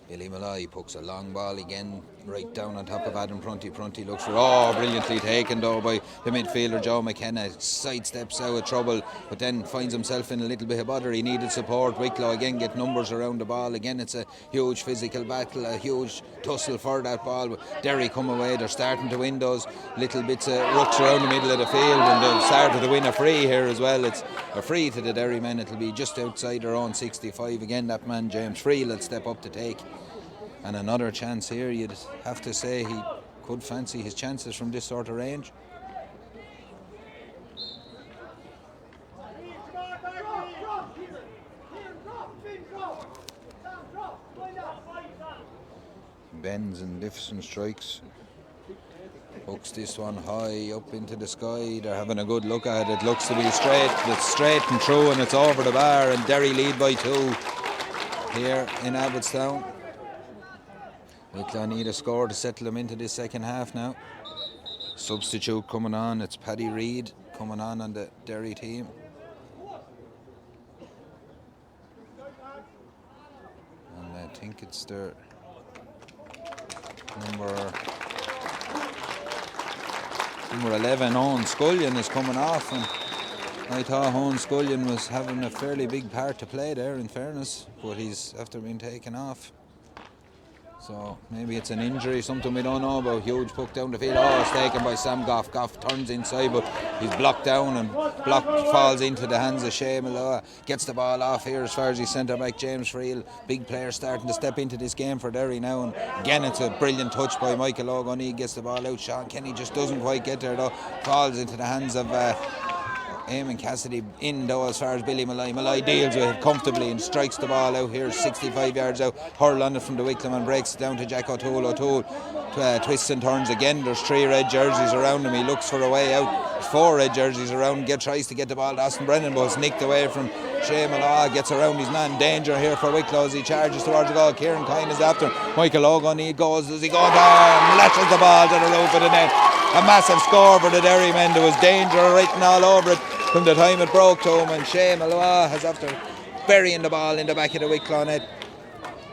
Speaker 1: Billy Malloy pucks a long ball again right down on top of Adam Prunty. Prunty looks for, brilliantly taken though by the midfielder Joe McKenna. Sidesteps out of trouble, but then finds himself in a little bit of bother. He needed support. Wicklow again get numbers around the ball. Again it's a huge physical battle, a huge tussle for that ball. But Derry come away. They're starting to win those little bits of rucks around the middle of the field, and they've started to win a free here as well. It's a free to the Derry men. It'll be just outside their own 65. Again that man James Friel will step up to take. And another chance here. You'd have to say he could fancy his chances from this sort of range. Bends and lifts and strikes. Hooks this one high up into the sky. They're having a good look at it. It looks to be straight. It's straight and true, and it's over the bar. And Derry lead by 2 here in Abbotstown. Wicklow need a score to settle them into this second half now. Substitute coming on. It's Paddy Reid coming on the Derry team. And I think it's their number 11, Owen Scullion, is coming off. And I thought Owen Scullion was having a fairly big part to play there, in fairness, but he's after being taken off. So maybe it's an injury, something we don't know about. Huge puck down the field. It's taken by Sam Goff. Goff turns inside, but he's blocked down, and falls into the hands of Shea Malloy. Gets the ball off here as far as his centre back James Friel. Big player starting to step into this game for Derry now. And again it's a brilliant touch by Michael O'Neill. Gets the ball out. Sean Kenny just doesn't quite get there though. Falls into the hands of Eamon Cassidy in though as far as Billy Malloy. Malloy deals with it comfortably and strikes the ball out here 65 yards out. Hurl on it from the Wicklow and breaks it down to Jack O'Toole. O'Toole twists and turns again. There's 3 red jerseys around him. He looks for a way out. There's 4 red jerseys around. Tries to get the ball to Austin Brennan, but it's nicked away from Shea Malloy. Gets around his man. Danger here for Wicklow as he charges towards the goal. Kieran Kine is after Michael Hogan. He goes, does he go down? Lashes the ball to the roof of the net. A massive score for the Derry men. There was danger written all over it from the time it broke to him, and Shea Malloy has after burying the ball in the back of the Wicklow net.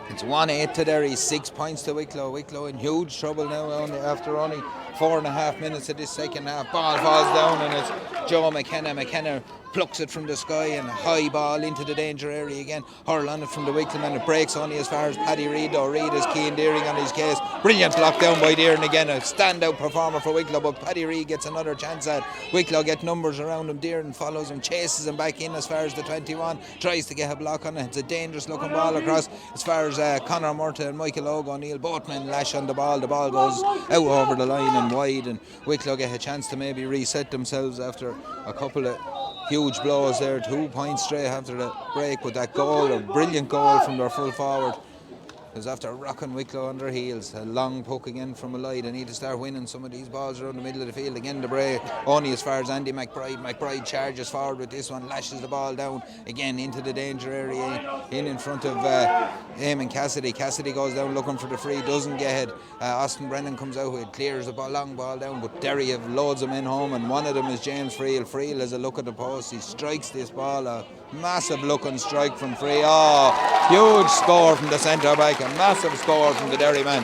Speaker 1: It's 1-8 to Derry, 6 points to Wicklow. Wicklow in huge trouble now after only 4.5 minutes of this second half. Ball falls down and it's Joe McKenna. McKenna plucks it from the sky and a high ball into the danger area again. Hurl on it from the Wicklow man. It breaks only as far as Paddy Reid, though Reid is keen Deering on his case. Brilliant block down by Deering again. A standout performer for Wicklow, but Paddy Reid gets another chance at. Wicklow get numbers around him. Deering follows him, chases him back in as far as the 21. Tries to get a block on it. It's a dangerous looking ball across as far as Conor Murta and Michael O'Neil. Both men lash on the ball. The ball goes out over the line and wide, and Wicklow get a chance to maybe reset themselves after a couple of huge blows there. 2 points straight after the break with that goal, a brilliant goal from their full forward. Because after rocking Wicklow on their heels, a long puck again from Malloy. They need to start winning some of these balls around the middle of the field. Again the break only as far as Andy McBride. McBride charges forward with this one, lashes the ball down again into the danger area in front of Eamon Cassidy. Cassidy goes down looking for the free, doesn't get it. Austin Brennan comes out with, clears the ball, long ball down, but Derry have loads of men home, and one of them is James Friel. Friel has a look at the post, he strikes this ball, a massive looking strike from Free. Huge score from the centre back, a massive score from the Derry man.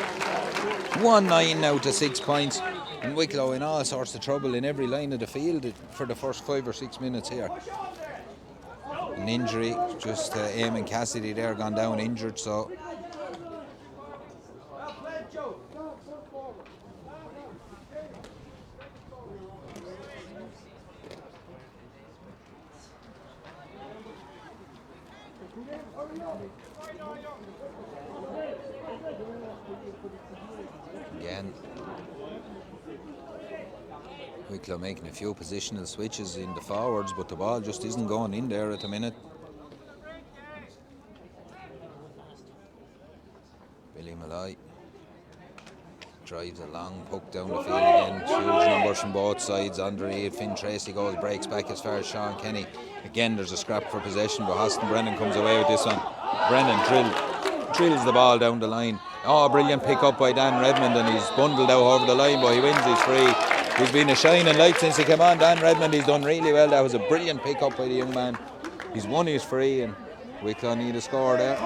Speaker 1: 1-9 now to 6 points, and Wicklow in all sorts of trouble in every line of the field for the first 5 or 6 minutes here. An injury, just Eamon Cassidy there gone down injured, so again Wicklow making a few positional switches in the forwards, but the ball just isn't going in there at the minute. Billy Malloy drives a long puck down the field again. Huge numbers from both sides. Andre Finn Tracy goes, breaks back as far as Sean Kenny. Again there's a scrap for possession, but Austin Brennan comes away with this one. Brennan drills the ball down the line. Brilliant pick up by Dan Redmond, and he's bundled out over the line, but he wins his free. He's been a shining light since he came on. Dan Redmond, he's done really well. That was a brilliant pick up by the young man. He's won his free, and Wicklow need a score there.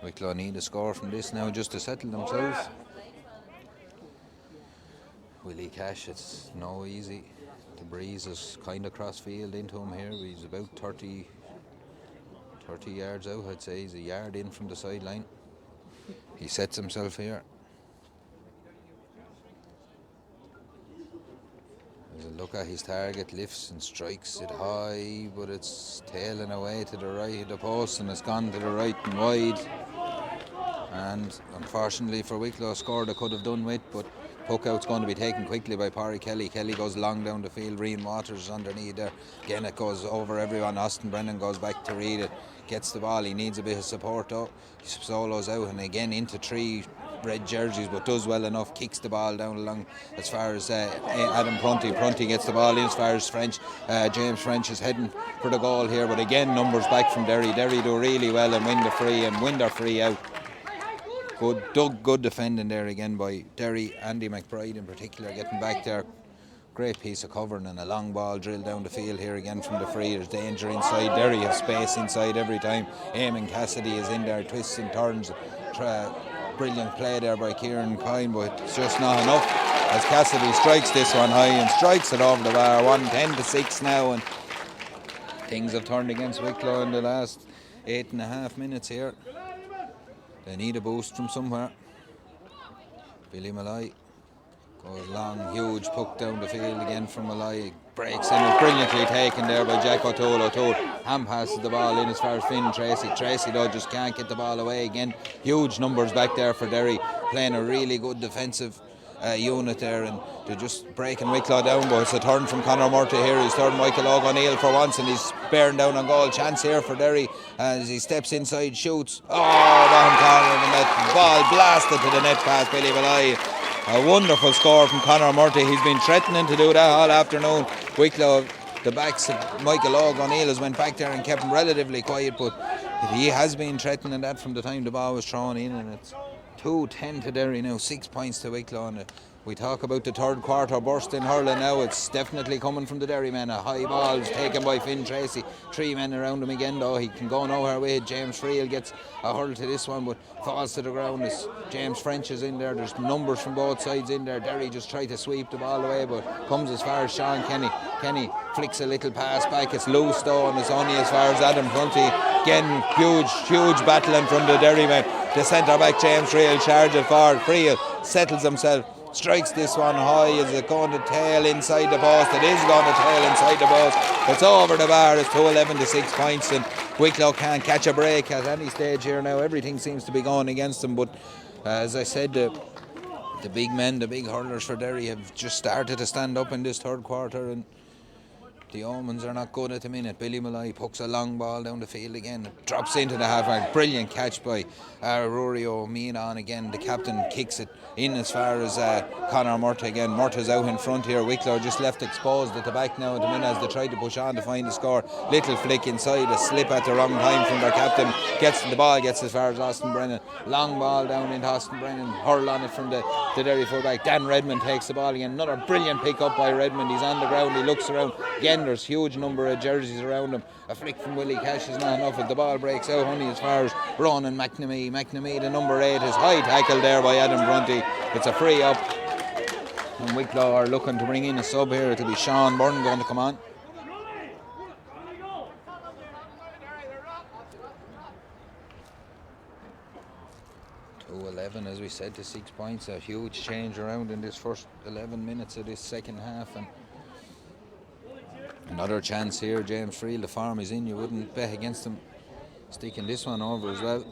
Speaker 1: Wicklow need a score from this now just to settle themselves. Willie Cash, it's no easy. The breeze is kind of cross field into him here. He's about 30 yards out, I'd say. He's a yard in from the sideline. He sets himself here. There's a look at his target, lifts and strikes it high, but it's tailing away to the right of the post, and it's gone to the right and wide. And unfortunately for Wicklow, a score they could have done with, but puck out's going to be taken quickly by Parry Kelly. Kelly goes long down the field. Rian Waters is underneath there. Again, it goes over everyone. Austin Brennan goes back to read it. Gets the ball. He needs a bit of support though. He solos out and again into 3 red jerseys, but does well enough. Kicks the ball down along as far as Adam Prunty. Prunty gets the ball in as far as French. James French is heading for the goal here, but again, numbers back from Derry. Derry do really well and win the free and win their free out. Good defending there again by Derry. Andy McBride in particular getting back there. Great piece of covering and a long ball drilled down the field here again from the free. There's danger inside. Derry have space inside every time. Eamon Cassidy is in there, twists and turns. Brilliant play there by Kieran Kine, but it's just not enough as Cassidy strikes this one high and strikes it over the bar. 1-10 to 6 now, and things have turned against Wicklow in the last 8.5 minutes here. They need a boost from somewhere. Billy Malloy goes long, huge puck down the field again from Malloy. Breaks in, it's brilliantly taken there by Jack O'Toole. O'Toole hand passes the ball in as far as Finn Tracy. Tracy though just can't get the ball away again. Huge numbers back there for Derry, playing a really good defensive unit there, and they're just breaking Wicklow down. But it's a turn from Conor Murty here. He's turned Michael O'Neill for once, and he's bearing down on goal. Chance here for Derry as he steps inside, shoots. Oh, bottom corner of the net. Ball blasted to the net past Billy Malloy. A wonderful score from Conor Murty. He's been threatening to do that all afternoon. Wicklow, the backs of Michael O'Neill has went back there and kept him relatively quiet, but he has been threatening that from the time the ball was thrown in, and it's 2-10 to Derry now, 6 points to Wicklow. And we talk about the third quarter burst in hurling now. It's definitely coming from the Derry men. A high ball is taken by Finn Tracy. 3 men around him again though. He can go nowhere with it. James Friel gets a hurl to this one, but falls to the ground as James French is in there. There's numbers from both sides in there. Derry just tried to sweep the ball away, but comes as far as Sean Kenny. Kenny flicks a little pass back. It's loose though, and it's only as far as Adam Prunty. Again, huge battling from the Derry men. The centre back James Friel charges forward. Friel settles himself, strikes this one high. Is it going to tail inside the post? It is going to tail inside the post. It's over the bar. It's 2-11 to 6 points, and Wicklow can't catch a break at any stage here now. Everything seems to be going against them, but as I said, the big men, the big hurlers for Derry have just started to stand up in this third quarter, and the omens are not good at the minute. Billy Malloy pucks a long ball down the field again. It drops into the half-back. Brilliant catch by Rory O'Meanan again. The captain kicks it in as far as Conor Murty again. Murty's out in front here. Wicklow just left exposed at the back now at the minute as they try to push on to find the score. Little flick inside, a slip at the wrong time from their captain. Gets the ball, gets as far as Austin Brennan. Long ball down into Austin Brennan. Hurl on it from the Derry fullback. Dan Redmond takes the ball again. Another brilliant pick up by Redmond. He's on the ground, he looks around. Again, there's huge number of jerseys around him. A flick from Willie Cash is not enough. If the ball breaks out only as far as Ronan McNamee. McNamee, the number 8, is high tackle there by Adam Prunty. It's a free up, and Wicklow are looking to bring in a sub here. It'll be Sean Byrne going to come on. .11 as we said to 6 points. A huge change around in this first 11 minutes of this second half, and another chance here. James Friel, the form is in. You wouldn't bet against him sticking this one over as well.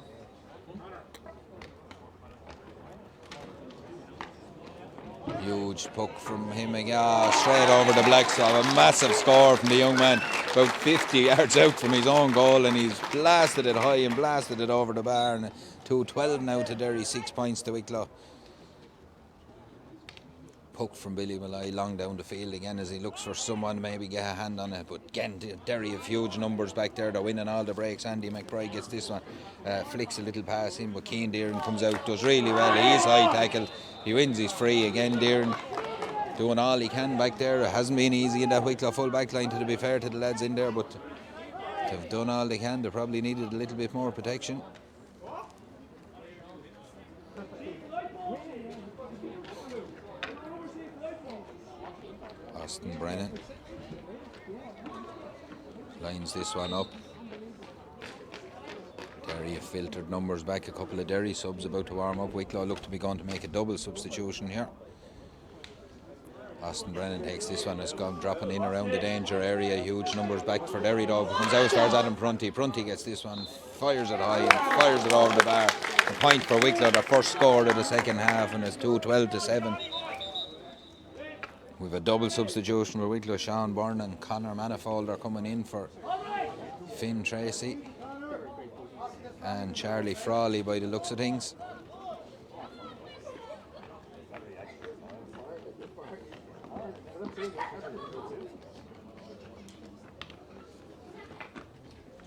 Speaker 1: Huge puck from him again, straight over the Blacksaw. A massive score from the young man, about 50 yards out from his own goal, and he's blasted it high and blasted it over the bar. And 2-12 now to Derry, 6 points to Wicklow. Puck from Billy Malloy long down the field again as he looks for someone to maybe get a hand on it, but again Derry have huge numbers back there. They're winning all the breaks. Andy McBride gets this one, flicks a little pass in, but Keane Deering comes out, does really well. He is high tackled, he wins his free again. Deering doing all he can back there. It hasn't been easy in that Wicklow full back line, to be fair to the lads in there, but they've done all they can. They probably needed a little bit more protection. Austin Brennan lines this one up. Derry have filtered numbers back. A couple of Derry subs about to warm up. Wicklow look to be going to make a double substitution here. Austin Brennan takes this one. It's gone dropping in around the danger area. Huge numbers back for Derry though. Comes out as far as Adam Prunty. Prunty gets this one, fires it high and fires it over the bar. A point for Wicklow, their first score of the second half, and it's 2-12 to 7. We've a double substitution for Wicklow. Sean Byrne and Conor Manifold are coming in for Finn Tracy and Charlie Frawley by the looks of things.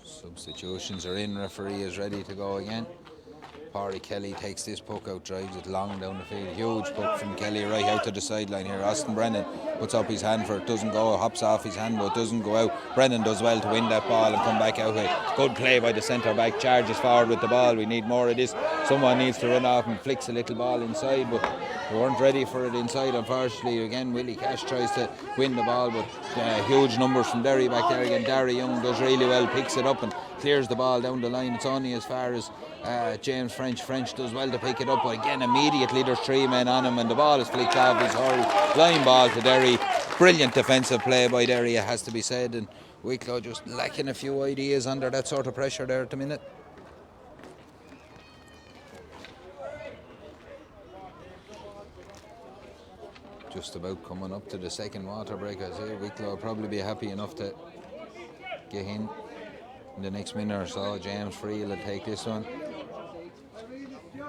Speaker 1: Substitutions are in. Referee is ready to go again. Parry Kelly takes this puck out, drives it long down the field. Huge puck from Kelly right out to the sideline here. Austin Brennan puts up his hand for it, doesn't go, hops off his hand but doesn't go out. Brennan does well to win that ball and come back out with it. Good play by the centre back, charges forward with the ball. We need more of this. Someone needs to run off and flicks a little ball inside, but we weren't ready for it inside, unfortunately. Again, Willie Cash tries to win the ball, but huge numbers from Derry back there again. Darry Young does really well, picks it up and clears the ball down the line. It's only as far as James French. French does well to pick it up, but again immediately there's 3 men on him and the ball is flicked off his hurl. Line ball to Derry. Brilliant defensive play by Derry, it has to be said, and Wicklow just lacking a few ideas under that sort of pressure there at the minute. Just about coming up to the second water break. I say Wicklow will probably be happy enough to get in the next minute or so. James Free will take this one.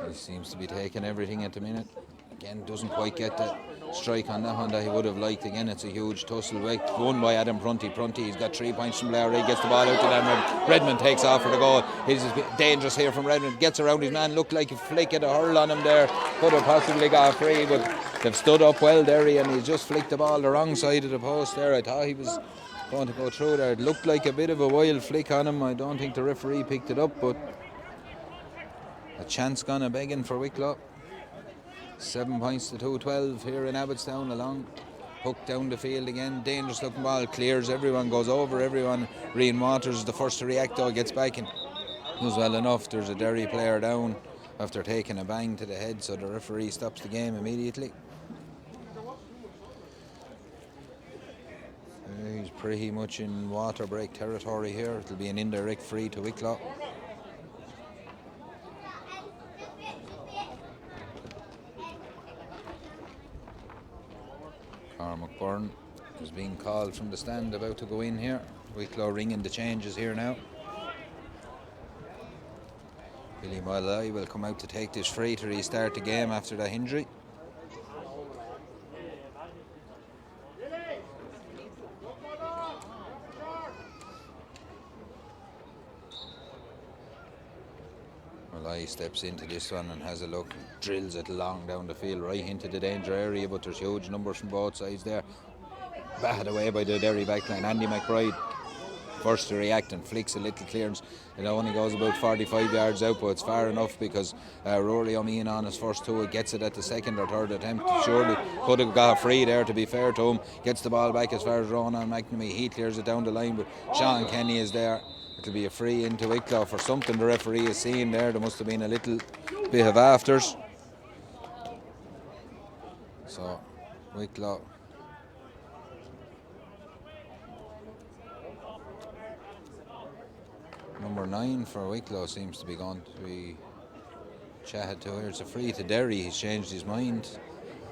Speaker 1: He seems to be taking everything at the minute. Again, doesn't quite get the strike on that one that he would have liked. Again, it's a huge tussle. Won by Adam Prunty. He's got 3 points from Blair. He gets the ball out to them. Redmond takes off for the goal. He's dangerous here from Redmond. Gets around his man. Looked like a flick at a hurl on him there. Could have possibly got free, but they've stood up well, Derry, and he just flicked the ball the wrong side of the post there. I thought he was going to go through there. It looked like a bit of a wild flick on him. I don't think the referee picked it up, but a chance gone a begging for Wicklow. 7 points to 2-12 here in Abbotstown. A long hook down the field again. Dangerous looking ball. Clears everyone, goes over everyone. Rian Waters is the first to react though. Gets back and does well enough. There's a Derry player down after taking a bang to the head, so the referee stops the game immediately. He's pretty much in water break territory here. It'll be an indirect free to Wicklow. Byrne is being called from the stand, about to go in here. Wicklow ringing the changes here now. Billy Miley will come out to take this free to restart the game after that injury. Miley steps into this one and has a look, drills it long down the field right into the danger area, but there's huge numbers from both sides there. Batted away by the Derry backline. Andy McBride first to react and flicks a little clearance. It only goes about 45 yards out, but it's far enough because Rory O'Mean on his first two, it gets it at the second or third attempt. Surely could have got free there, to be fair to him. Gets the ball back as far as Ronan McNamee. He clears it down the line, but Sean Kenny is there. It'll be a free into Wicklow for something the referee is seeing there. There must have been a little bit of afters. So Wicklow number 9 for Wicklow seems to be going to be chatted to here. It's a free to Derry. He's changed his mind.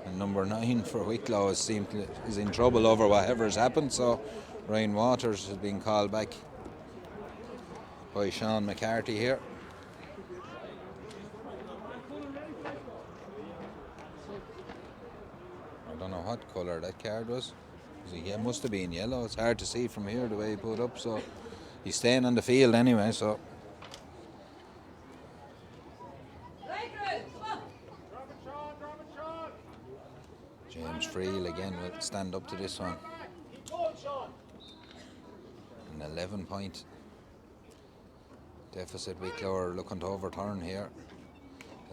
Speaker 1: And number 9 for Wicklow is in trouble over whatever has happened. So Ryan Waters has been called back by Sean McCarthy here. I don't know what colour that card was. It must have been yellow. It's hard to see from here the way he put up. So he's staying on the field anyway, so. James Friel again will stand up to this one. An 11-point deficit. Wicklow are looking to overturn here,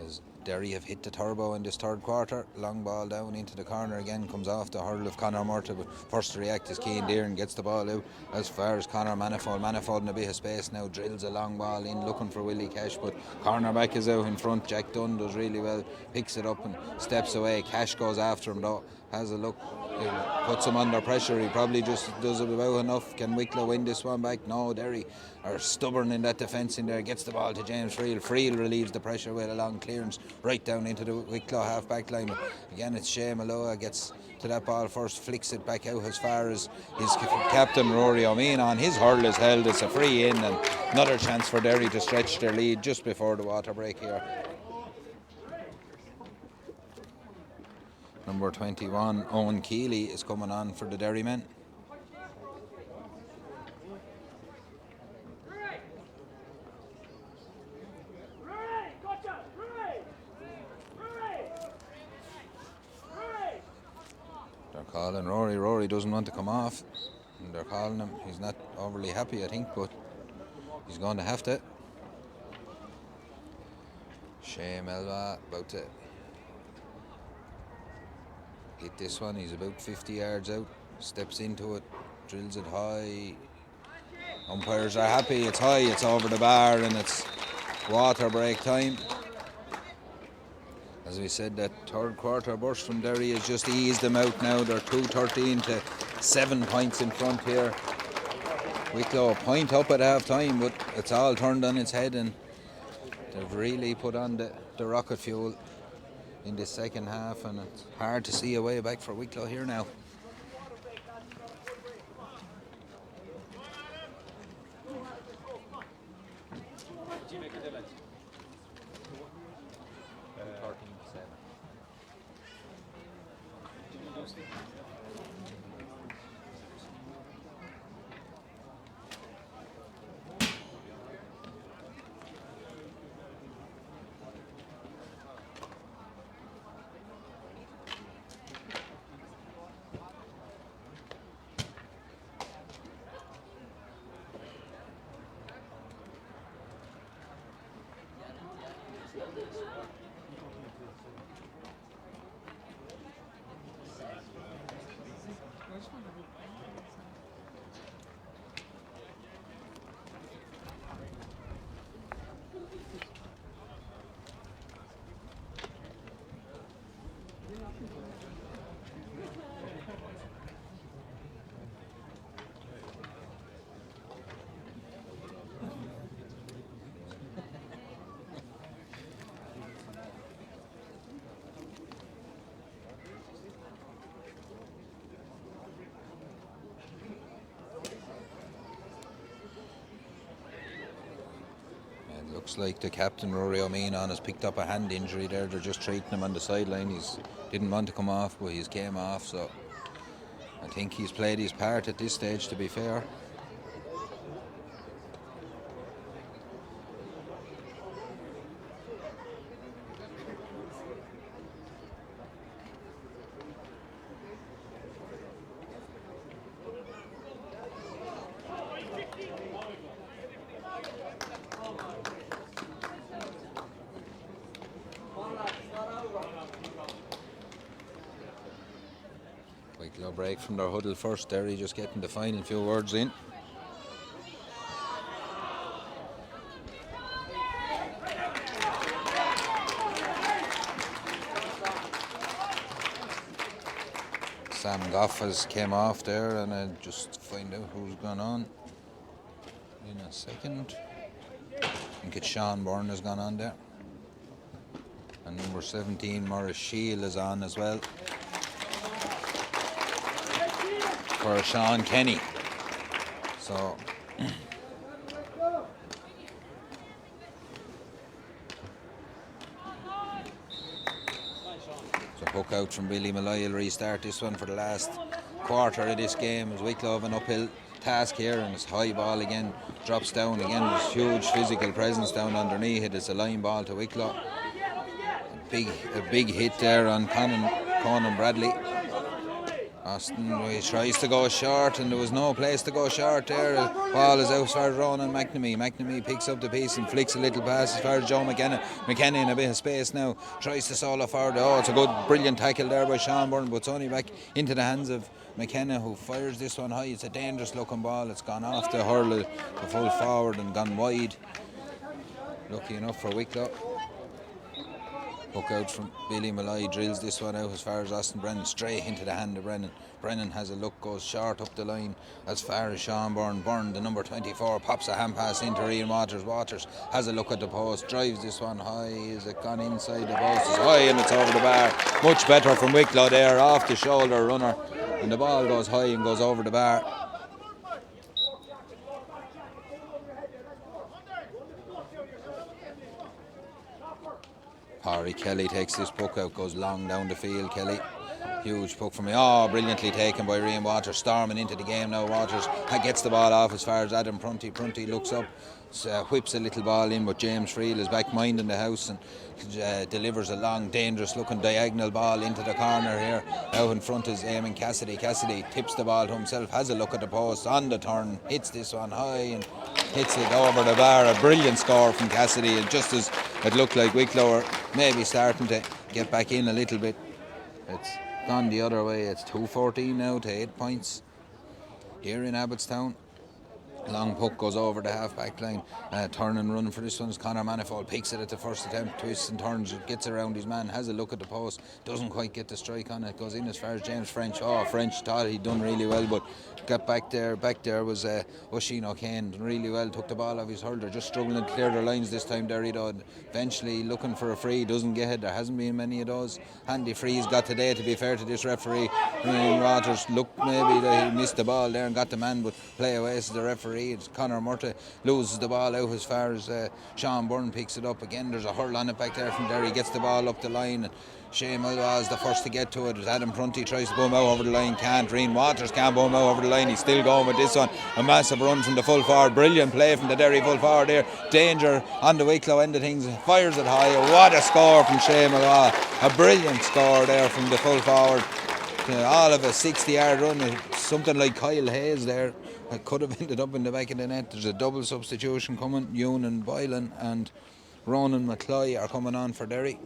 Speaker 1: as Derry have hit the turbo in this third quarter. Long ball down into the corner again, comes off the hurl of Conor Murta, but first to react is Cian Deering, gets the ball out as far as Conor Manifold in a bit of space now, drills a long ball in looking for Willie Cash, but cornerback is out in front. Jack Dunn does really well, picks it up and steps away. Cash goes after him though, has a look, puts him under pressure. He probably just does it about enough. Can Wicklow win this one back? No, Derry are stubborn in that defence in there. Gets the ball to James Friel. Friel relieves the pressure with a long clearance right down into the Wicklow half back line. But again, it's Shea Malloa gets to that ball first, flicks it back out as far as his captain Rory O'Mean on. His hurl is held. It's a free in and another chance for Derry to stretch their lead just before the water break here. Number 21, Owen Keeley, is coming on for the Derry men. They're calling Rory. Rory doesn't want to come off. And they're calling him. He's not overly happy, I think, but he's going to have to. Shea Melba about to hit this one. He's about 50 yards out, steps into it, drills it high. Umpires are happy. It's high, it's over the bar, and it's water break time. As we said, that third quarter burst from Derry has just eased them out now. They're 2-13 to 7 points in front here. Wicklow a point up at half time, but it's all turned on its head and they've really put on the rocket fuel in the second half, and it's hard to see a way back for Wicklow here now. Looks like the captain, Rory O'Meanon, has picked up a hand injury there. They're just treating him on the sideline. He's didn't want to come off, but he's came off, so I think he's played his part at this stage, to be fair. Wicklow break from their huddle first. Derry just getting the final few words in. Sam Goff has came off there, and I'll just find out who's gone on in a second. I think it's Sean Byrne has gone on there. And number 17, Maurice Shield, is on as well for Sean Kenny. So hook out from Billy Malloy will restart this one for the last quarter of this game, as Wicklow have an uphill task here, and it's high ball again, drops down again. There's huge physical presence down underneath it. It's a line ball to Wicklow. A big hit there on Conan Bradley. Austin, he tries to go short, and there was no place to go short there. The ball is out as far as Ronan McNamee. McNamee picks up the piece and flicks a little pass as far as Joe McKenna. McKenna in a bit of space now, tries to solo forward. Oh, it's a good, brilliant tackle there by Sean Byrne, but it's only back into the hands of McKenna, who fires this one high. It's a dangerous looking ball. It's gone off the hurl, the full forward, and gone wide. Lucky enough for Wicklow. Hook out from Billy Malloy, drills this one out as far as Austin Brennan, straight into the hand of Brennan. Brennan has a look, goes short up the line as far as Sean Byrne. Byrne, the number 24, pops a hand pass into Ian Waters. Waters has a look at the post, drives this one high. Is it gone inside the post? It's high and it's over the bar. Much better from Wicklow there, off the shoulder runner. And the ball goes high and goes over the bar. Harry Kelly takes this puck out, goes long down the field. Kelly, huge puck from me. Oh, brilliantly taken by Rian Waters, storming into the game now. Waters gets the ball off as far as Adam Prunty. Prunty looks up, whips a little ball in, but James Friel is back minding the house and delivers a long, dangerous looking diagonal ball into the corner here. Out in front is Eamon Cassidy. Cassidy tips the ball to himself, has a look at the post, on the turn, hits this one high and hits it over the bar. A brilliant score from Cassidy, and just as it looked like Wicklow are maybe starting to get back in a little bit, it's gone the other way. It's 2:14 now to 8 points here in Abbotstown. Long puck goes over the half-back line. Turn and run for this one. Conor Manifold picks it at the first attempt. Twists and turns. Gets around his man. Has a look at the post. Doesn't quite get the strike on it. Goes in as far as James French. Oh, French thought he'd done really well, but got back there. Back there was Oisin O'Kane. Done really well. Took the ball off his hurler. Just struggling to clear their lines this time, Derry, though. Eventually looking for a free. Doesn't get it. There hasn't been many of those. Handy free he's got today, to be fair to this referee. Rogers looked maybe that he missed the ball there and got the man, but play away as the referee. It's Conor Murta loses the ball out as far as Sean Byrne picks it up. Again, there's a hurl on it back there from Derry. Gets the ball up the line. Shane Mulwa is the first to get to it. Adam Prunty tries to boom out over the line. Can't. Reen Waters can't boom out over the line. He's still going with this one. A massive run from the full forward. Brilliant play from the Derry full forward there. Danger on the Wicklow end of things. Fires it high. What a score from Shane Mulwa. A brilliant score there from the full forward. All of a 60-yard run. Something like Kyle Hayes there. It could have ended up in the back of the net. There's a double substitution coming. Ewan Boylan and Ronan McCloy are coming on for Derry.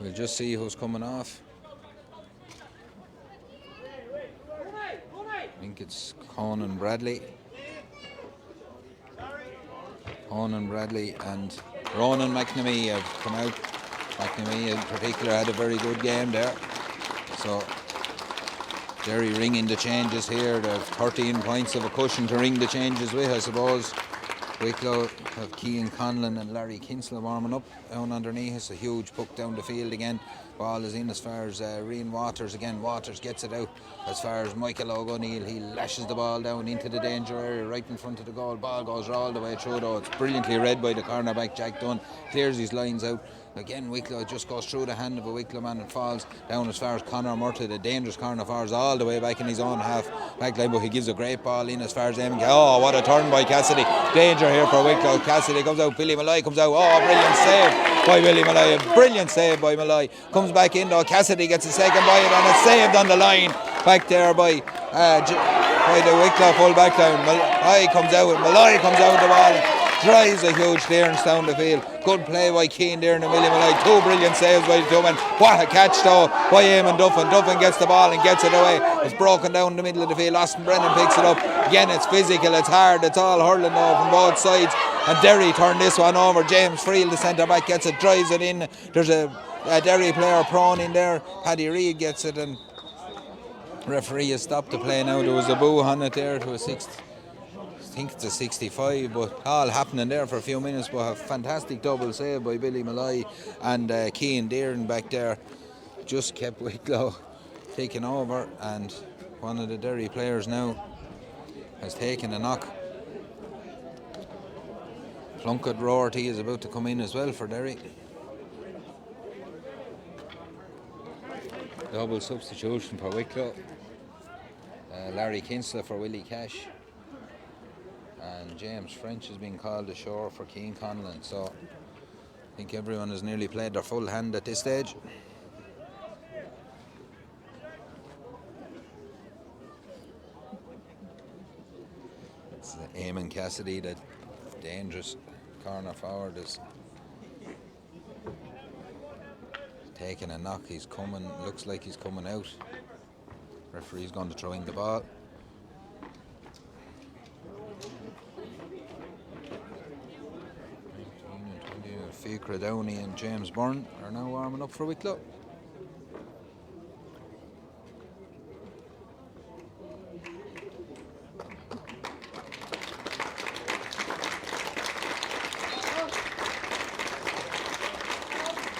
Speaker 1: We'll just see who's coming off. I think it's Conan Bradley. Conan Bradley and Ronan McNamee have come out. McNamee in particular had a very good game there. So Derry ringing the changes here. They have 13 points of a cushion to ring the changes with, I suppose. Wicklow have Cian Conlon and Larry Kinsella warming up down underneath. It's a huge puck down the field again. Ball is in as far as Reen Waters again. Waters gets it out as far as Michael O'Neil. He lashes the ball down into the danger area right in front of the goal. Ball goes all the way through though. It's brilliantly read by the cornerback Jack Dunn. Clears his lines out. Again, Wicklow just goes through the hand of a Wicklow man and falls down as far as Conor Murta, the dangerous corner forwards, all the way back in his own half back line, but he gives a great ball in as far as Eamon. Oh, what a turn by Cassidy. Danger here for Wicklow. Cassidy comes out, Billy Malloy comes out. Oh, brilliant save by Billy Malloy. A brilliant save by Malloy. Comes back in though. Cassidy gets a second by it and it's saved on the line back there by the Wicklow full back line. Malloy comes out with the ball. Drives a huge clearance down the field. Good play by Keane there in the middle. Like two brilliant saves by the two men. What a catch though by Eamon Duffin. Duffin gets the ball and gets it away. It's broken down the middle of the field. Austin Brennan picks it up. Again, it's physical, it's hard, it's all hurling now from both sides. And Derry turn this one over. James Friel, the centre back, gets it, drives it in. There's a Derry player prone in there. Paddy Reid gets it and referee has stopped the play now. There was a boo on it there to a sixth. I think it's a 65, but all happening there for a few minutes. But a fantastic double save by Billy Malloy and Cian Dearn back there. Just kept Wicklow taking over, and one of the Derry players now has taken a knock. Plunkett Roarty is about to come in as well for Derry. Double substitution for Wicklow. Larry Kinsella for Willie Cash. And James French has been called ashore for Cian Conlon. So I think everyone has nearly played their full hand at this stage. It's Eamon Cassidy, the dangerous corner forward, is taking a knock. He's coming, looks like he's coming out. Referee's going to throw in the ball. Fiacre Downey and James Byrne are now warming up for Wicklow.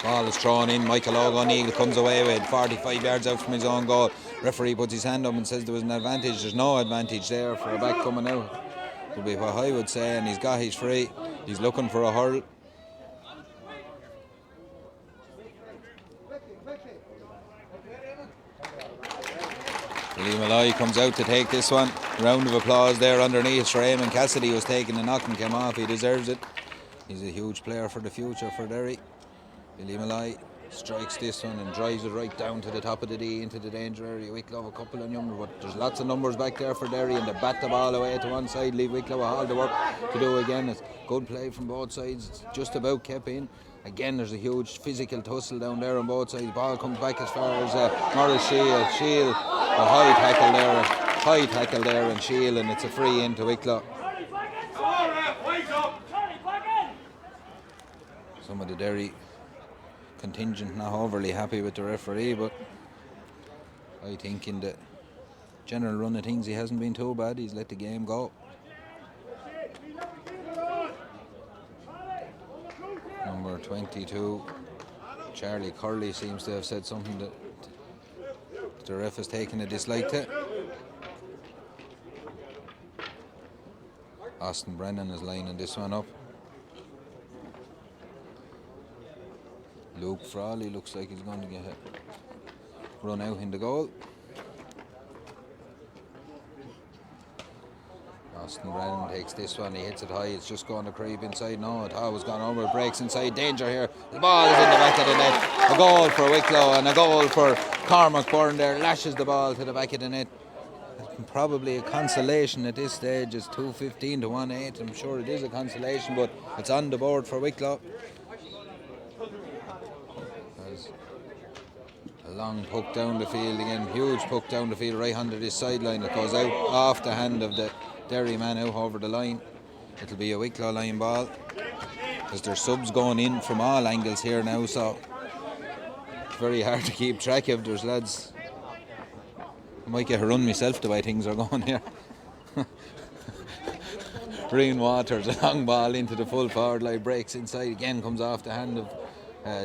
Speaker 1: Ball is thrown in. Michael O'Neil comes away with 45 yards out from his own goal. Referee puts his hand up and says there was an advantage. There's no advantage there for a back coming out. Would be what I would say, and he's got his free. He's looking for a hurl. Billy Malloy comes out to take this one. Round of applause there underneath for Eamon Cassidy, who's taking the knock and came off. He deserves it. He's a huge player for the future for Derry. Billy Malloy strikes this one and drives it right down to the top of the D into the danger area. Wicklow have a couple of numbers, but there's lots of numbers back there for Derry, and they bat the ball away to one side, leave Wicklow all the work to do again. It's good play from both sides. It's just about kept in. Again, there's a huge physical tussle down there on both sides. Ball comes back as far as Morris Shield. Shield, a high tackle there. high tackle there and shield, and it's a free into Wicklow. Some of the Derry contingent not overly happy with the referee, but I think in the general run of things he hasn't been too bad. He's let the game go. Number 22, Charlie Curley, seems to have said something that the ref has taken a dislike to. Austin Brennan is lining this one up. Luke Frawley looks like he's going to get a run out in the goal. Austin Brennan takes this one, he hits it high, it's just going to creep inside. No, it was gone over, breaks inside, danger here. The ball is in the back of the net. A goal for Wicklow and a goal for Cormac Byrne there, lashes the ball to the back of the net. Probably a consolation at this stage. It's 2:15 to 1-8. I'm sure it is a consolation, but it's on the board for Wicklow. There's a long puck down the field again, huge puck down the field right under this sideline. It goes out off the hand of the Derry man out over the line. It'll be a Wicklow line ball, because there's subs going in from all angles here now, so it's very hard to keep track of. There's lads, I might get a run myself the way things are going here. Green Waters, a long ball into the full forward line, breaks inside again, comes off the hand of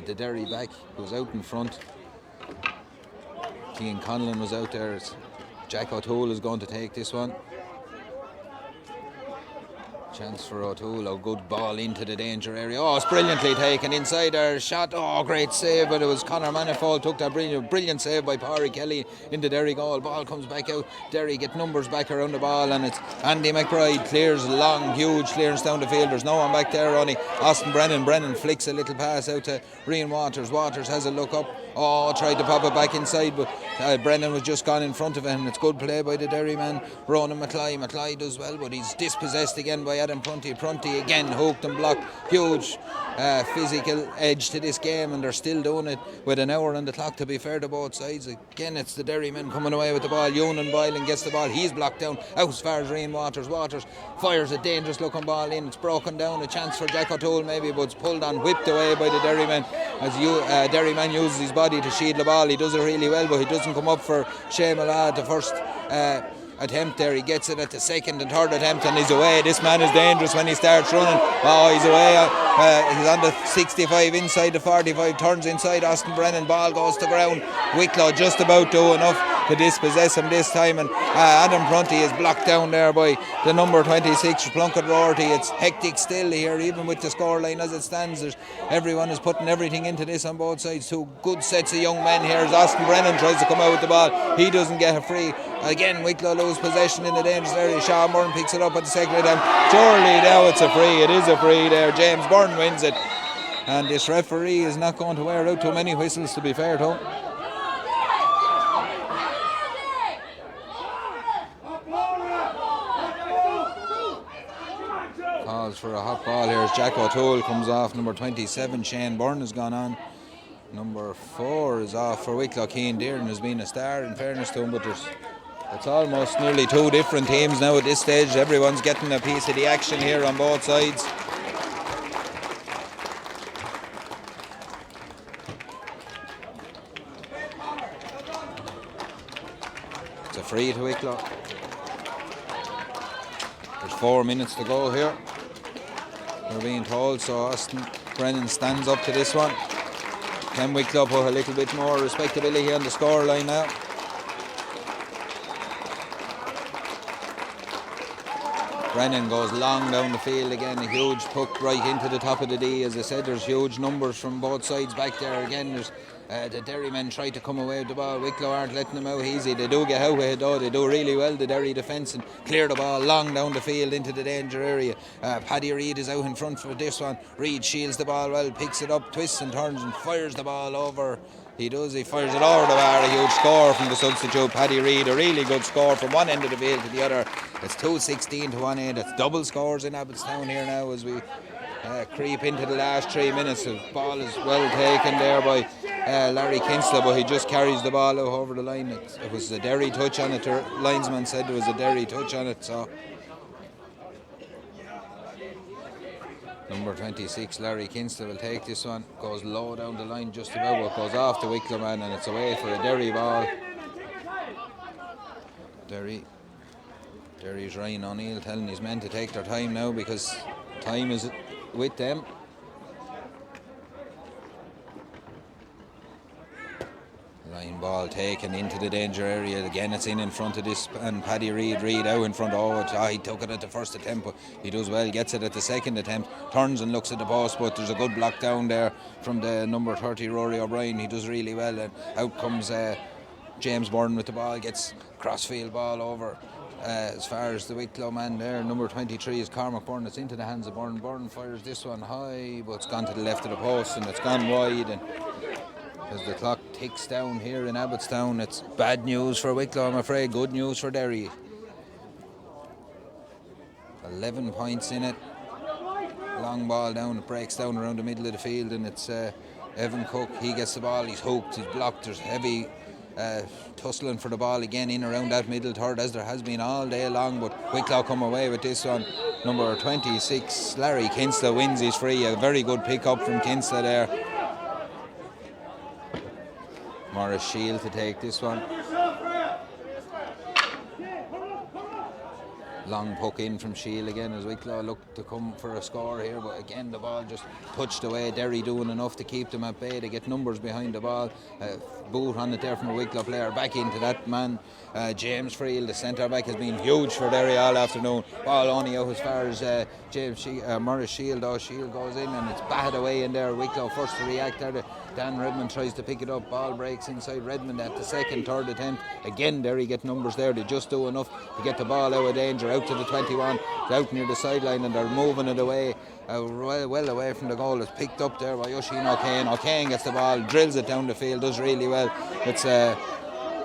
Speaker 1: the Derry back, goes out in front. Keane Conlon was out there. Jack O'Toole is going to take this one. Chance for O'Toole, a good ball into the danger area. Oh, it's brilliantly taken inside there, shot, oh, great save, but it was Conor Manifold took that brilliant save by Pádraig Kelly into Derry goal. Ball comes back out, Derry get numbers back around the ball, and it's Andy McBride clears a long, huge clearance down the field. There's no one back there, only Austin Brennan flicks a little pass out to Rian Waters. Waters has a look up, oh, tried to pop it back inside, but Brennan was just gone in front of him. It's good play by the Derry man, Ronan McClay does well, but he's dispossessed again by Adam Prunty again, hooked and blocked. Huge physical edge to this game, and they're still doing it with an hour on the clock, to be fair to both sides. Again, it's the Derry men coming away with the ball. Ewan Boylan gets the ball, he's blocked down out as far as Rian Waters. Waters fires a dangerous looking ball in, it's broken down, a chance for Jack O'Toole maybe, but it's pulled on, whipped away by the Derry men, as Derry man uses his body to shield the ball. He does it really well, but he doesn't come up for Shane Mallah at the first attempt there. He gets it at the second and third attempt, and he's away. This man is dangerous when he starts running. Oh, he's away. He's on the 65 inside the 45, turns inside Austin Brennan, ball goes to ground. Wicklow just about do enough to dispossess him this time, and Adam Prunty is blocked down there by the number 26 Plunkett Roarty. It's hectic still here, even with the scoreline as it stands. Everyone is putting everything into this on both sides. Two good sets of young men here as Austin Brennan tries to come out with the ball. He doesn't get a free. Again, Wicklow lose possession in the dangerous area. Sean Byrne picks it up at the second attempt. Surely now it's a free. It is a free there. James Byrne wins it, and this referee is not going to wear out too many whistles, to be fair to him. Calls for a hot ball here as Jack O'Toole comes off. Number 27 Shane Byrne has gone on. Number 4 is off for Wicklow. Keane Dearden has been a star, in fairness to him, but it's almost nearly two different teams now at this stage. Everyone's getting a piece of the action here on both sides. It's a free to Wicklow. There's 4 minutes to go here, we're being told, so Austin Brennan stands up to this one. Can Wicklow put a little bit more respectability on the scoreline now? Brennan goes long down the field again, a huge puck right into the top of the D. As I said, there's huge numbers from both sides back there. Again, there's the Derry men try to come away with the ball. Wicklow aren't letting them out easy. They do get out with it though. They do really well, the Derry defence, and clear the ball long down the field into the danger area. Paddy Reid is out in front for this one. Reid shields the ball well, picks it up, twists and turns and fires the ball over. He fires it over the bar. A huge score from the substitute Paddy Reid. A really good score from one end of the field to the other. It's 2:16 to 1-8. It's double scores in Abbotstown here now as we creep into the last 3 minutes. The ball is well taken there by Larry Kinsler, but he just carries the ball out over the line. It was a Derry touch on it. The linesman said there was a Derry touch on it, so number 26, Larry Kinsler will take this one. Goes low down the line just about, but goes off the Wicklow man, and it's away for a Derry ball. Derry's Ryan O'Neill telling his men to take their time now because time is with them. Line ball taken into the danger area. Again, it's in front of this, and Paddy Reid out in front. He took it at the first attempt, but he does well. Gets it at the second attempt. Turns and looks at the post, but there's a good block down there from the number 30, Rory O'Brien. He does really well, and out comes James Byrne with the ball. Gets crossfield ball over as far as the Wicklow man there. Number 23 is Cormac Byrne. It's into the hands of Byrne. Byrne fires this one high, but it's gone to the left of the post, and it's gone wide. And as the clock ticks down here in Abbotstown, it's bad news for Wicklow, I'm afraid. Good news for Derry. 11 points in it. Long ball down, it breaks down around the middle of the field, and it's Evan Cook. He gets the ball, he's hooked, he's blocked. There's heavy tussling for the ball again in around that middle third, as there has been all day long, but Wicklow come away with this one. Number 26, Larry Kinsler, wins his free. A very good pick up from Kinsler there. Morris Shield to take this one. Long puck in from Shield again as Wicklow look to come for a score here, but again the ball just touched away. Derry doing enough to keep them at bay. They get numbers behind the ball. Boot on it there from a Wicklow player. Back into that man, James Friel, the centre back, has been huge for Derry all afternoon. Ball only out as far as Morris Shield. Shield goes in and it's batted away in there. Wicklow first to react there. Dan Redmond tries to pick it up. Ball breaks inside Redmond at the second, third attempt. Again, Derry get numbers there. They just do enough to get the ball out of danger. Out to the 21, out near the sideline, and they're moving it away, well away from the goal. It's picked up there by Oisin O'Kane. O'Kane gets the ball, drills it down the field, does really well. It's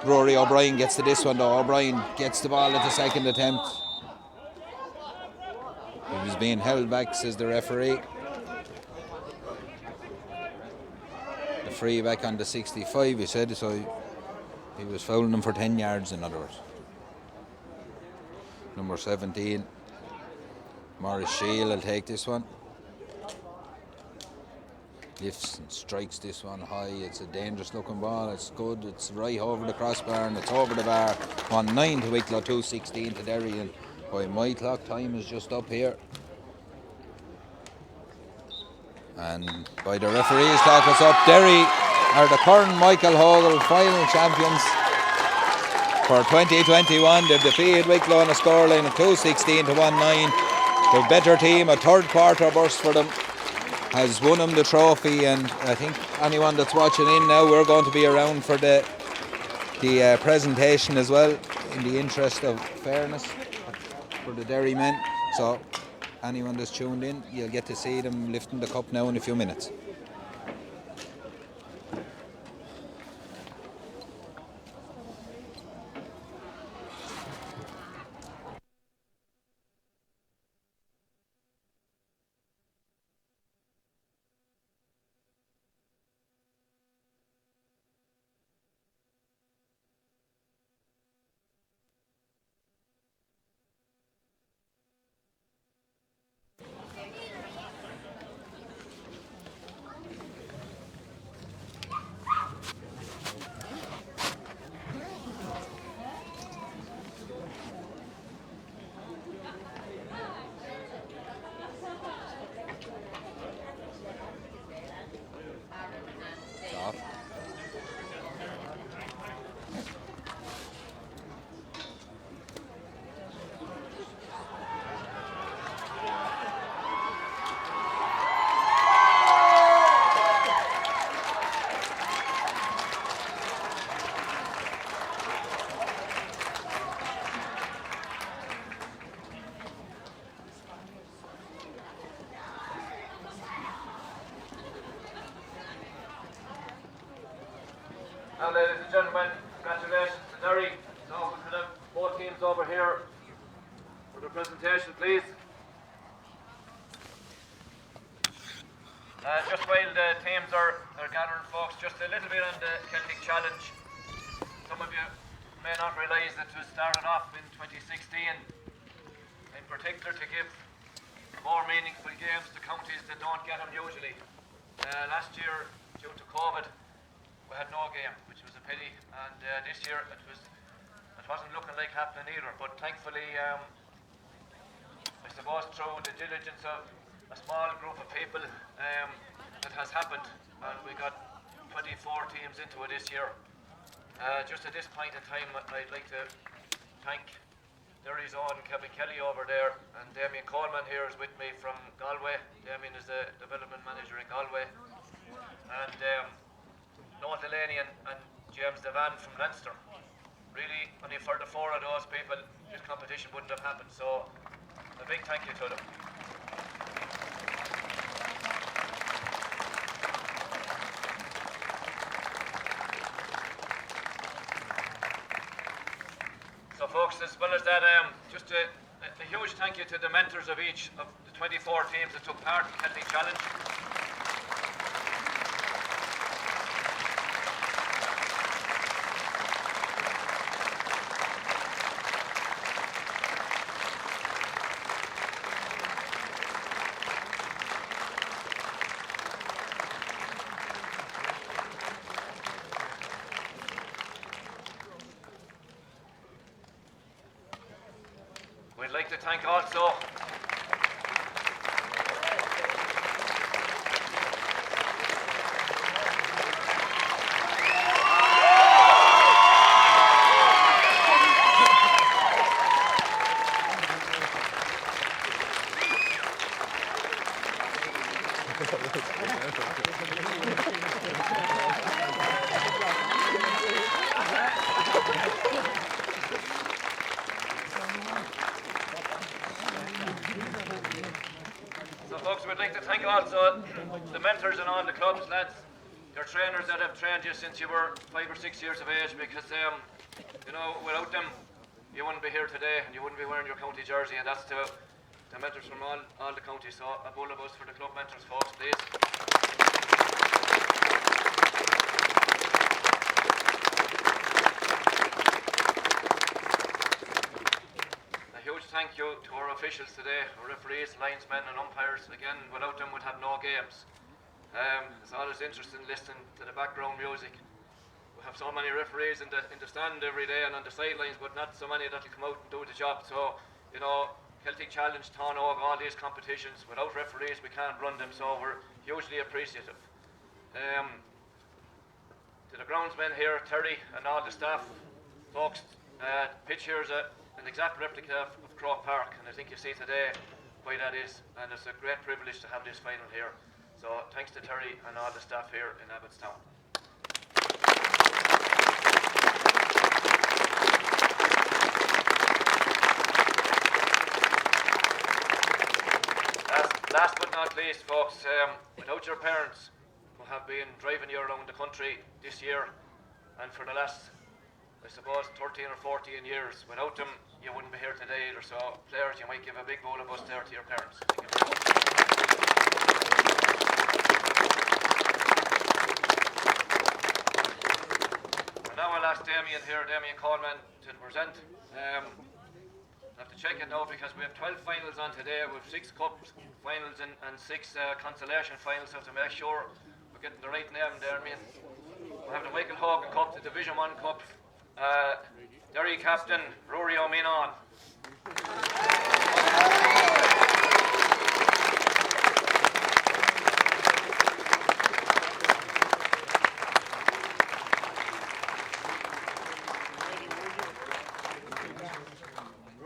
Speaker 1: Rory O'Brien gets to this one though. O'Brien gets the ball at the second attempt. He was being held back, says the referee. The free back on the 65, he said, so he was fouling them for 10 yards in other words. Number 17, Morris Shield will take this one. Lifts and strikes this one high. It's a dangerous looking ball. It's good. It's right over the crossbar and it's over the bar. 1-9 to Wicklow, 2-16 to Derry. And by my clock, time is just up here. And by the referee's clock, it's up. Derry are the current Michael Hogle final champions for 2021. They've defeated Wicklow on a scoreline of 2-16 to 1-9. The better team, a third quarter burst for them, has won them the trophy, and I think anyone that's watching in now, we're going to be around for the presentation as well, in the interest of fairness for the Derry men. So anyone that's tuned in, you'll get to see them lifting the cup now in a few minutes.
Speaker 3: Now, ladies and gentlemen, congratulations to Derry. Now we could have both teams over here for the presentation, please. Just while the teams are gathering, folks, just a little bit on the Celtic Challenge. Some of you may not realise that it was started off in 2016, in particular to give more meaningful games to counties that don't get them usually. Last year, due to COVID, we had no game, which was a pity, and this year it wasn't looking like happening either. But thankfully, I suppose through the diligence of a small group of people, it has happened, and we got 24 teams into it this year. Just at this point in time, I'd like to thank Derry's own Kevin Kelly over there, and Damien Coleman here is with me from Galway. Damien is the development manager in Galway, and Noel Delaney and James Devan from Leinster. Really, only for the four of those people, this competition wouldn't have happened, so a big thank you to them. So folks, as well as that, just a huge thank you to the mentors of each of the 24 teams that took part in the Celtic Challenge. We'd like to thank also the mentors in all the clubs, lads, your trainers that have trained you since you were 5 or 6 years of age, because you know, without them you wouldn't be here today and you wouldn't be wearing your county jersey, and that's the mentors from all the counties. So a bull of us for the club mentors, folks, please. A huge thank you to our officials today, our referees, linesmen and umpires. Again, without them we'd have no games. It's always interesting listening to the background music. We have so many referees in the stand every day and on the sidelines, but not so many that'll come out and do the job. So, you know, Celtic Challenge, Tánaóg, all these competitions, without referees we can't run them, so we're hugely appreciative. To the groundsmen here, Terry and all the staff, folks, pitch here is an exact replica of Croke Park, and I think you see today why that is, and it's a great privilege to have this final here. So thanks to Terry and all the staff here in Abbotstown. Last but not least, folks, without your parents who have been driving you around the country this year and for the last, I suppose, 13 or 14 years, without them you wouldn't be here today either. So players, you might give a big bowl of us there to your parents. Thank you very much. Now I'll ask Damien Coleman to present. I have to check it now because we have 12 finals on today. We have 6 cup finals and 6 consolation finals, so to make sure we're getting the right name there. We have the Michael Hogan Cup, the Division 1 Cup. Derry captain Rory O'Minon.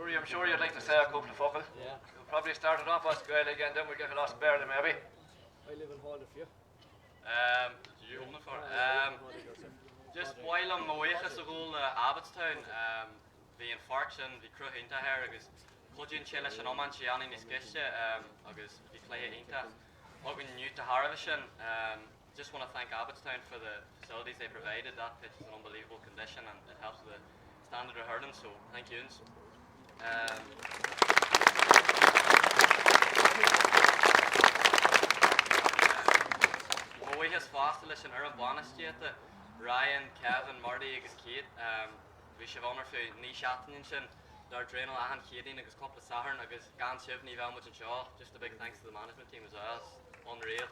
Speaker 3: I'm sure you'd like to say a couple of fuckle.
Speaker 4: Yeah.
Speaker 3: We'll probably start it off as Gaelic again, then we'll get it lost barely maybe.
Speaker 4: I live in Hallfew.
Speaker 5: Just while I'm away at the goal Abbotstown, the infarction, the crew hinta here, agus Cludin Chilish and Oman Chiani Niskisha, agus the clay hinta, Hogan new to Harvishan. Just want to thank Abbotstown for the facilities they provided. That pitch is in unbelievable condition and it helps the standard of hurling, so thank you. muochas fásta leis an ar an banastíte, Ryan, Kevin, Marty agus Kate, bhí sé bhanar fú ní seatain sin dar dréanal ahan chédaín agus coppla saharn agus gan sibh ní bheith muid an seo. Just a big thanks to the management team as well. It's unreal.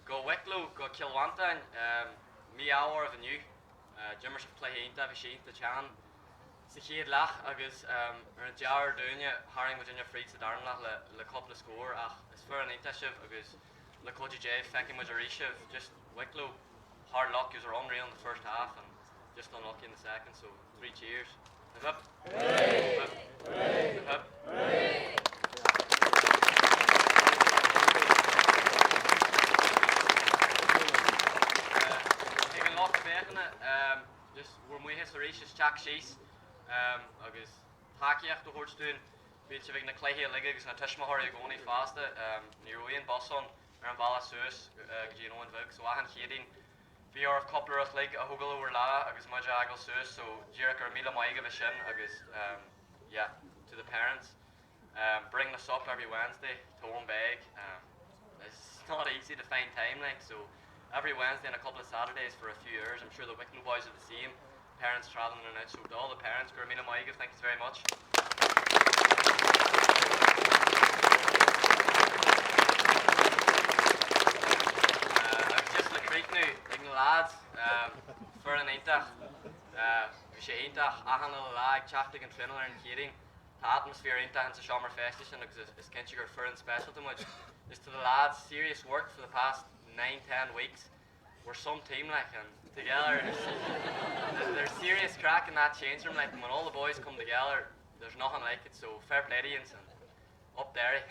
Speaker 5: Go Wicklow, go Kilwantain, me hour of a new. Jimmers play Ainta, Vishin, the Chan. Sichid Lach, agus ar an jar Dunya, Haring Virginia Freed to Darnlach, le couple score. It's for an Ainta shiv, agus le Koji J, Feckin Majarishiv, just Wicklow. Hard luck, you were unreal in the first half and just unlucky in the second, so 3 cheers. Hip hip. Hooray! Hip hip. Hip hip. Hooray! Just we're muy historisch Jack Shees agus takeíocht do Hortstoon bíl se vig na cléhí lige agus na tuismathir gcónaí fásta ní roion boson ar an balla suas go dtí nóin bhig so ahan chédaín bhí ar coppla a lig a thugal uair lá agus muide agal suas so díreach ar míle maige bheith sin agus yeah, to the parents bring us up every Wednesday to one bag. It's not easy to find time like so every Wednesday and a couple of Saturdays for a few years. I'm sure the Wicklow boys are the same. Parents travelling in and out, so to all the parents, Gurmina Maiga, thank you very much. I'm just like right now, like the lads, for an Eintach, she Eintach, Ahan little lag, Chaftig and Trinler and Keating, the atmosphere Eintach and Shamar Festation, because it's Kenchiger for and special too much. Just to the lads, serious work for the past 9-10 weeks. We're some team like and together there's serious crack in that change room like when all the boys come together there's nothing like it so fair play to you and up Derry.